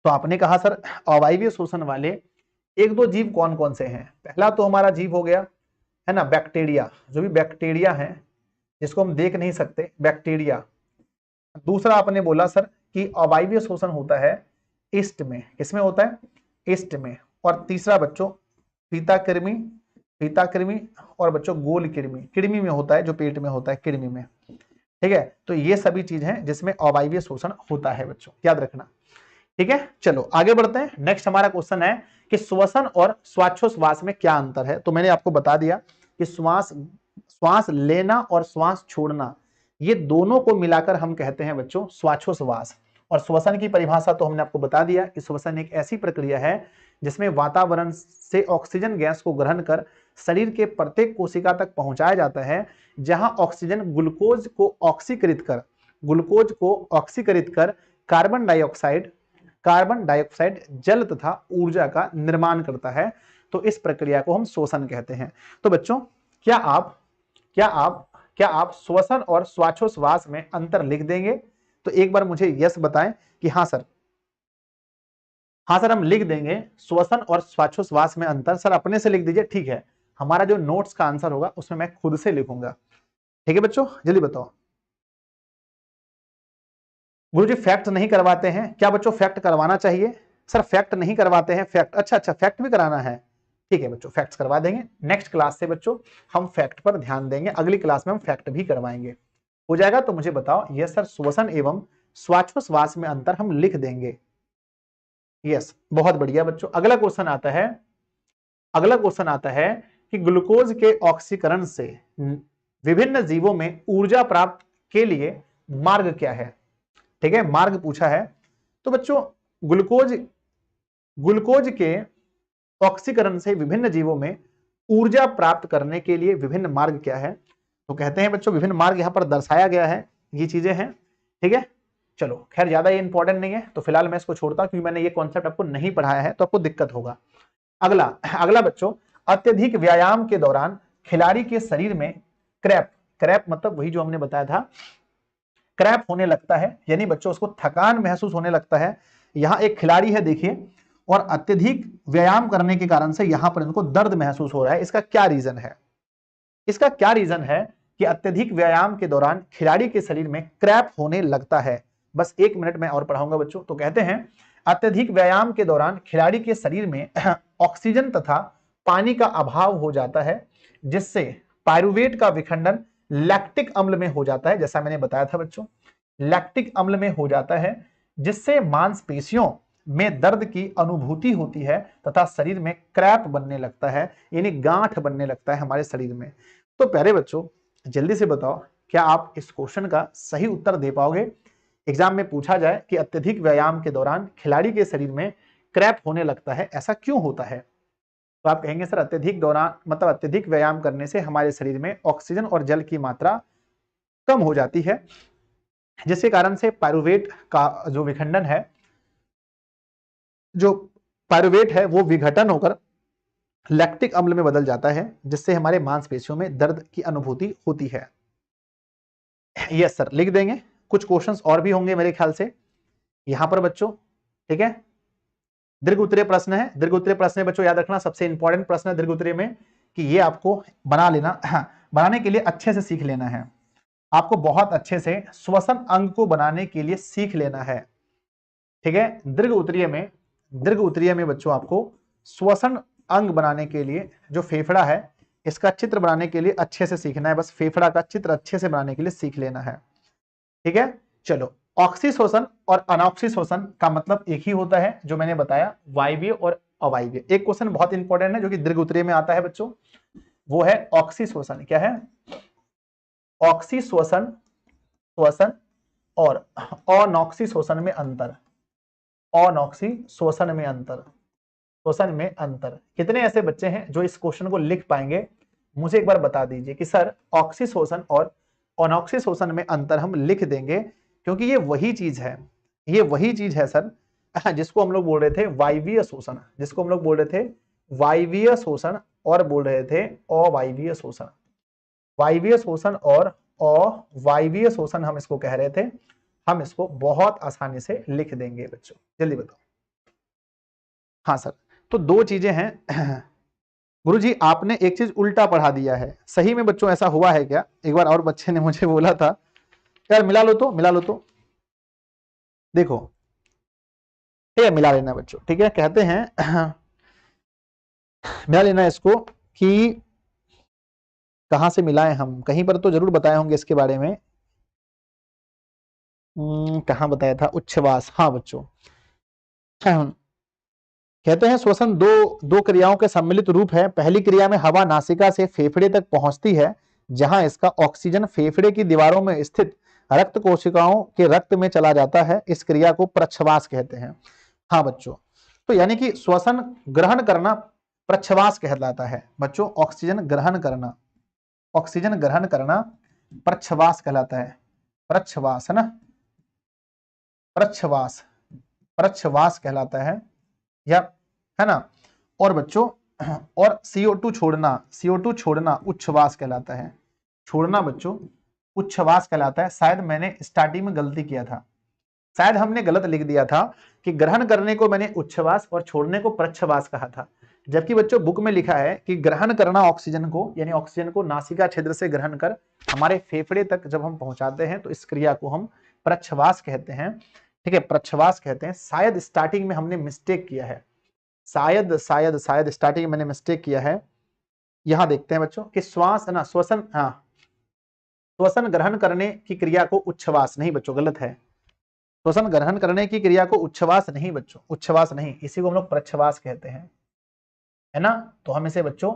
तो आपने कहा सर अवायवीय शोषण वाले एक दो जीव कौन कौन से हैं? पहला तो हमारा जीव हो गया, है ना, बैक्टीरिया, जो भी बैक्टीरिया है जिसको हम देख नहीं सकते, बैक्टीरिया। दूसरा आपने बोला सर कि अवायवीय शोषण होता है ईस्ट में, किसमें होता है? ईस्ट में। और तीसरा बच्चों फीता कृमि, फीता कृमि और बच्चों गोल कृमि, कृमि में होता है, जो पेट में होता है, कृमि में। ठीक है, तो ये सभी चीज हैं जिसमें अवायवीय शोषण होता है बच्चों, याद रखना। ठीक है, चलो आगे बढ़ते हैं। नेक्स्ट हमारा क्वेश्चन है कि श्वसन और श्वासोच्छ्वास में क्या अंतर है। तो मैंने आपको बता दिया कि श्वास लेना और श्वास छोड़ना, ये दोनों को मिलाकर हम कहते हैं बच्चों श्वासोच्छ्वास। और श्वसन की परिभाषा तो हमने आपको बता दिया कि श्वसन एक ऐसी प्रक्रिया है जिसमें वातावरण से ऑक्सीजन गैस को ग्रहण कर शरीर के प्रत्येक कोशिका तक पहुंचाया जाता है, जहां ऑक्सीजन ग्लूकोज को ऑक्सीकृत कर कार्बन डाइऑक्साइड जल तथा ऊर्जा का निर्माण करता है। तो इस प्रक्रिया को हम श्वसन कहते हैं। तो बच्चों, क्या आप श्वसन और श्वासोच्छ्वास में अंतर लिख देंगे? तो एक बार मुझे यस बताएं कि हाँ सर हम लिख देंगे श्वसन और श्वासोच्छ्वास में अंतर। सर अपने से लिख दीजिए, ठीक है। हमारा जो नोट्स का आंसर होगा उसमें मैं खुद से लिखूंगा, ठीक है बच्चों, जल्दी बताओ। गुरुजी फैक्ट नहीं करवाते हैं क्या? बच्चों फैक्ट करवाना चाहिए। सर फैक्ट नहीं करवाते हैं, फैक्ट, अच्छा फैक्ट भी कराना है, ठीक है बच्चों, फैक्ट्स करवा देंगे। नेक्स्ट क्लास से बच्चों हम फैक्ट पर ध्यान देंगे, अगली क्लास में हम फैक्ट भी करवाएंगे। हो जाएगा? तो मुझे बताओ। यस सर, श्वसन एवं श्वासोच्छ्वास में अंतर हम लिख देंगे। यस, बहुत बढ़िया बच्चों। अगला क्वेश्चन आता है कि ग्लूकोज के ऑक्सीकरण से विभिन्न जीवों में ऊर्जा प्राप्त के लिए मार्ग क्या है? ठीक है, मार्ग पूछा है। तो बच्चों ग्लूकोज के ऑक्सीकरण से विभिन्न जीवों में ऊर्जा प्राप्त करने के लिए विभिन्न मार्ग क्या है? तो कहते हैं बच्चों विभिन्न मार्ग यहां पर दर्शाया गया है, ये चीजें हैं, ठीक है। चलो खैर ज्यादा ये इंपॉर्टेंट नहीं है, तो फिलहाल मैं इसको छोड़ता हूं क्योंकि मैंने ये कॉन्सेप्ट आपको नहीं पढ़ाया है तो आपको दिक्कत होगा। अगला बच्चों, अत्यधिक व्यायाम के दौरान खिलाड़ी के शरीर में क्रैप मतलब वही जो हमने बताया था, क्रैप होने लगता है, यानी बच्चों उसको थकान महसूस होने लगता है। यहां एक खिलाड़ी है देखिए, और अत्यधिक व्यायाम करने के कारण से यहां पर इनको दर्द महसूस हो रहा है। इसका क्या रीजन है कि अत्यधिक व्यायाम के दौरान खिलाड़ी के शरीर में क्रैप होने लगता है? बस 1 मिनट में और पढ़ाऊंगा बच्चों। तो कहते हैं अत्यधिक व्यायाम के दौरान खिलाड़ी के शरीर में ऑक्सीजन तथा पानी का अभाव हो जाता है, जिससे पायरुवेट का विखंडन लैक्टिक अम्ल में हो जाता है। जैसा मैंने बताया था बच्चों, लैक्टिक अम्ल में हो जाता है, जिससे मांसपेशियों में दर्द की अनुभूति होती है तथा शरीर में क्रैप बनने लगता है, यानी गांठ बनने लगता है हमारे शरीर में। तो प्यारे बच्चों जल्दी से बताओ, क्या आप इस क्वेश्चन का सही उत्तर दे पाओगे? एग्जाम में पूछा जाए कि अत्यधिक व्यायाम के दौरान खिलाड़ी के शरीर में क्रैप होने लगता है, ऐसा क्यों होता है? तो आप कहेंगे सर अत्यधिक व्यायाम करने से हमारे शरीर में ऑक्सीजन और जल की मात्रा कम हो जाती है, जिसके कारण से पायरुवेट का जो विखंडन है, जो पायरुवेट है वो विघटन होकर लैक्टिक अम्ल में बदल जाता है, जिससे हमारे मांसपेशियों में दर्द की अनुभूति होती है। यस सर, लिख देंगे। कुछ क्वेश्चंस और भी होंगे मेरे ख्याल से यहां पर बच्चों, ठीक है। दीर्घ उत्तरीय प्रश्न है, दीर्घ उत्तरीय प्रश्न बच्चों याद रखना, सबसे इंपॉर्टेंट प्रश्न है दीर्घ उत्तरीय में, कि ये आपको बना लेना, बनाने के लिए अच्छे से सीख लेना है। आपको बहुत अच्छे से श्वसन अंग को बनाने के लिए सीख लेना है, ठीक है। दीर्घ उत्तरीय में बच्चों आपको श्वसन अंग बनाने के लिए जो फेफड़ा है इसका चित्र बनाने के लिए अच्छे से सीखना है। बस फेफड़ा का चित्र अच्छे से बनाने के लिए सीख लेना है, ठीक है। चलो, ऑक्सीशोषण और अनॉक्सीशोषण का मतलब एक ही होता है, जो मैंने बताया, वायवीय और अवायवीय। एक क्वेश्चन बहुत इंपॉर्टेंट है जो कि दीर्घ उत्तरीय में आता है बच्चों, वो है ऑक्सीशोषण। क्या है? ऑक्सीशोषण और अनॉक्सीशोषण में अंतर। अनॉक्सीशोषण में अंतर, शोषण में अंतर। कितने ऐसे बच्चे हैं जो इस क्वेश्चन को लिख पाएंगे? मुझे एक बार बता दीजिए कि सर ऑक्सीशोषण और अनॉक्सीशोषण में अंतर हम लिख देंगे, क्योंकि ये वही चीज है सर जिसको हम लोग बोल रहे थे वायवीय शोषण, और बोल रहे थे अवायवीय शोषण। वायवीय शोषण और अवायवीय शोषण हम इसको कह रहे थे। हम इसको बहुत आसानी से लिख देंगे बच्चों, जल्दी बताओ। हाँ सर, तो 2 चीजें हैं। गुरुजी आपने एक चीज उल्टा पढ़ा दिया है, सही में बच्चों ऐसा हुआ है क्या? एक बार और बच्चे ने मुझे बोला था, यार मिला लो तो देखो, ठीक है, मिला लेना बच्चों, ठीक है। कहते हैं मिला लेना इसको कि कहां से मिलाएं हम, कहीं पर तो जरूर बताए होंगे इसके बारे में। कहां बताया था? उच्छ्वास, हाँ बच्चों। कहते हैं श्वसन दो क्रियाओं के सम्मिलित रूप है। पहली क्रिया में हवा नासिका से फेफड़े तक पहुंचती है, जहां इसका ऑक्सीजन फेफड़े की दीवारों में स्थित रक्त कोशिकाओं के रक्त में चला जाता है। इस क्रिया को प्रश्वास कहते हैं। हाँ बच्चों, तो यानी कि श्वसन ग्रहण करना प्रच्छवास कहलाता है बच्चों। ऑक्सीजन ग्रहण करना, ऑक्सीजन ग्रहण करना प्रच्छवास कहलाता है। प्रच्छवास है ना, प्रच्छवास, प्रच्छवास कहलाता है या, है ना। और बच्चों और CO2 छोड़ना, CO2 छोड़ना उच्छ्वास कहलाता है। छोड़ना बच्चों उच्छ्वास कहलाता है। शायद मैंने स्टार्टिंग में गलती किया था, शायद हमने गलत लिख दिया था कि ग्रहण करने को मैंने उच्छ्वास और छोड़ने को प्रच्छवास कहा था, जबकि बच्चों बुक में लिखा है कि ग्रहण करना ऑक्सीजन को, यानी ऑक्सीजन को नासिका छिद्र से ग्रहण कर हमारे फेफड़े तक जब हम पहुंचाते हैं तो इस क्रिया को हम प्रच्छवास कहते हैं। ठीक है, प्रच्छवास कहते हैं। शायद स्टार्टिंग में हमने मिस्टेक किया है, शायद शायद शायद स्टार्टिंग में मैंने मिस्टेक किया है। यहां देखते हैं बच्चों कि श्वास ना श्वसन, हाँ श्वसन ग्रहण करने की क्रिया को उच्छ्वास नहीं बच्चों, गलत है। श्वसन ग्रहण करने की क्रिया को उच्छ्वास नहीं बच्चों, उच्छ्वास नहीं, इसी को हम लोग प्रच्छवास कहते हैं, है ना। तो हम इसे बच्चों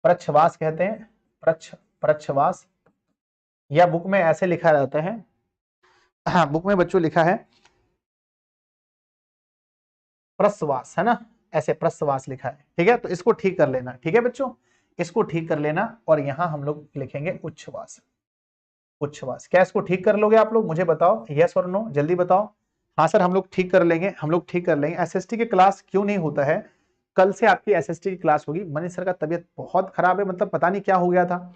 प्रच्छवास कहते हैं, प्रच्छवास, या बुक में ऐसे लिखा रहता है, हाँ बुक में बच्चों लिखा है प्रश्वास, है ना, ऐसे प्रश्वास लिखा है। ठीक है, तो इसको ठीक कर लेना, ठीक है बच्चों, इसको ठीक कर लेना। और यहां हम लोग लिखेंगे उच्छ्वास, उच्छ्वास। क्या इसको ठीक कर लोगे आप लोग, मुझे बताओ, यस और नो, जल्दी बताओ। हाँ सर हम लोग ठीक कर लेंगे, हम लोग ठीक कर लेंगे। एसएसटी की क्लास क्यों नहीं होता है, कल से आपकी एसएसटी की क्लास होगी। मनीष सर का तबीयत बहुत खराब है, मतलब पता नहीं क्या हो गया था।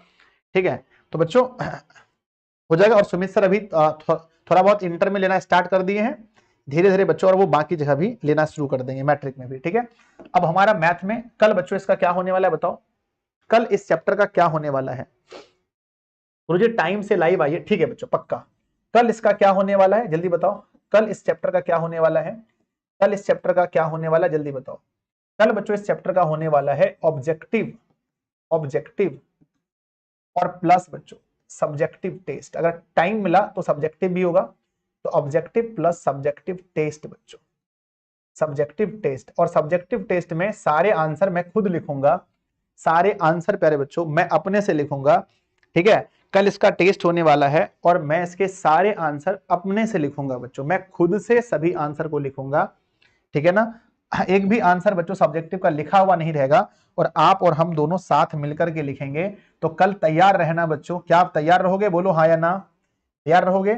ठीक है, तो बच्चों हो जाएगा। और सुमित सर अभी थोड़ा बहुत इंटर में लेना स्टार्ट कर दिए हैं, धीरे धीरे बच्चों, और वो बाकी जगह भी लेना शुरू कर देंगे, मैट्रिक में भी। ठीक है, अब हमारा मैथ में कल बच्चों इसका क्या होने वाला है बताओ, कल इस चैप्टर का क्या होने वाला है। मुझे टाइम से लाइव आइए, ठीक है बच्चों, पक्का। कल इसका क्या होने वाला है जल्दी बताओ, कल इस चैप्टर का क्या होने वाला है, कल इस चैप्टर का क्या होने वाला है जल्दी बताओ। कल बच्चों इस चैप्टर का होने वाला है ऑब्जेक्टिव, ऑब्जेक्टिव और प्लस बच्चों सब्जेक्टिव टेस्ट। अगर टाइम मिला तो सब्जेक्टिव भी होगा, तो ऑब्जेक्टिव प्लस सब्जेक्टिव टेस्ट बच्चों, सब्जेक्टिव टेस्ट। और सब्जेक्टिव टेस्ट में सारे आंसर मैं खुद लिखूंगा, सारे आंसर प्यारे बच्चों मैं अपने से लिखूंगा। ठीक है, कल इसका टेस्ट होने वाला है और मैं इसके सारे आंसर अपने से लिखूंगा बच्चों, मैं खुद से सभी आंसर को लिखूंगा। ठीक है ना, एक भी आंसर बच्चों सब्जेक्टिव का लिखा हुआ नहीं रहेगा, और आप और हम दोनों साथ मिलकर के लिखेंगे। तो कल तैयार रहना बच्चों, क्या आप तैयार रहोगे, बोलो हाँ या ना, तैयार रहोगे।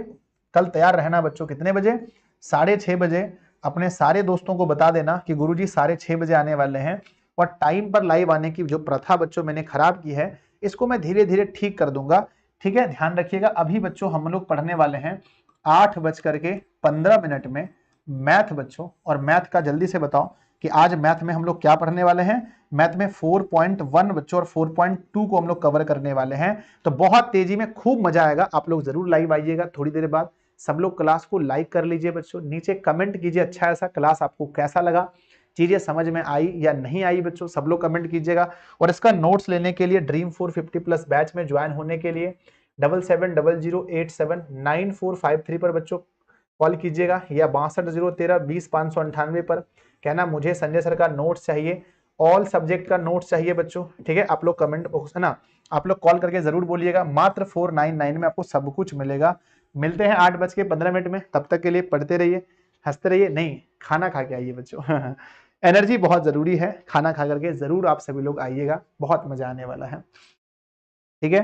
कल तैयार रहना बच्चों, कितने बजे, 6:30 बजे। अपने सारे दोस्तों को बता देना कि गुरुजी 6:30 बजे आने वाले हैं। और टाइम पर लाइव आने की जो प्रथा बच्चों मैंने खराब की है, इसको मैं धीरे धीरे ठीक कर दूंगा। ठीक है, ध्यान रखिएगा। अभी बच्चों हम लोग पढ़ने वाले हैं 8:15 में मैथ बच्चों। और मैथ का जल्दी से बताओ कि आज मैथ में हम लोग क्या पढ़ने वाले हैं। मैथ में 4.1 बच्चों और 4.2 को हम लोग कवर करने वाले हैं। तो बहुत तेजी में, खूब मजा आएगा। आप लोग जरूर लाइव आइएगा थोड़ी देर बाद। सब लोग क्लास को लाइक कर लीजिए बच्चों, नीचे कमेंट कीजिए अच्छा ऐसा क्लास आपको कैसा लगा, चीजें समझ में आई या नहीं आई बच्चों, सब लोग कमेंट कीजिएगा। और इसका नोट्स लेने के लिए ड्रीम 450+ बैच में ज्वाइन होने के लिए 7700879453 पर बच्चों कॉल कीजिएगा, या 6203020598 पर कहना मुझे संजय सर का नोट्स चाहिए, ऑल सब्जेक्ट का नोट्स चाहिए बच्चों। ठीक है, आप लोग कमेंट बॉक्स है ना, आप लोग कॉल करके जरूर बोलिएगा। मात्र 499 में आपको सब कुछ मिलेगा। मिलते हैं 8:15 में, तब तक के लिए पढ़ते रहिए, हंसते रहिए, नहीं खाना खा के आइए बच्चों एनर्जी बहुत जरूरी है, खाना खा करके जरूर आप सभी लोग आइएगा, बहुत मजा आने वाला है। ठीक है।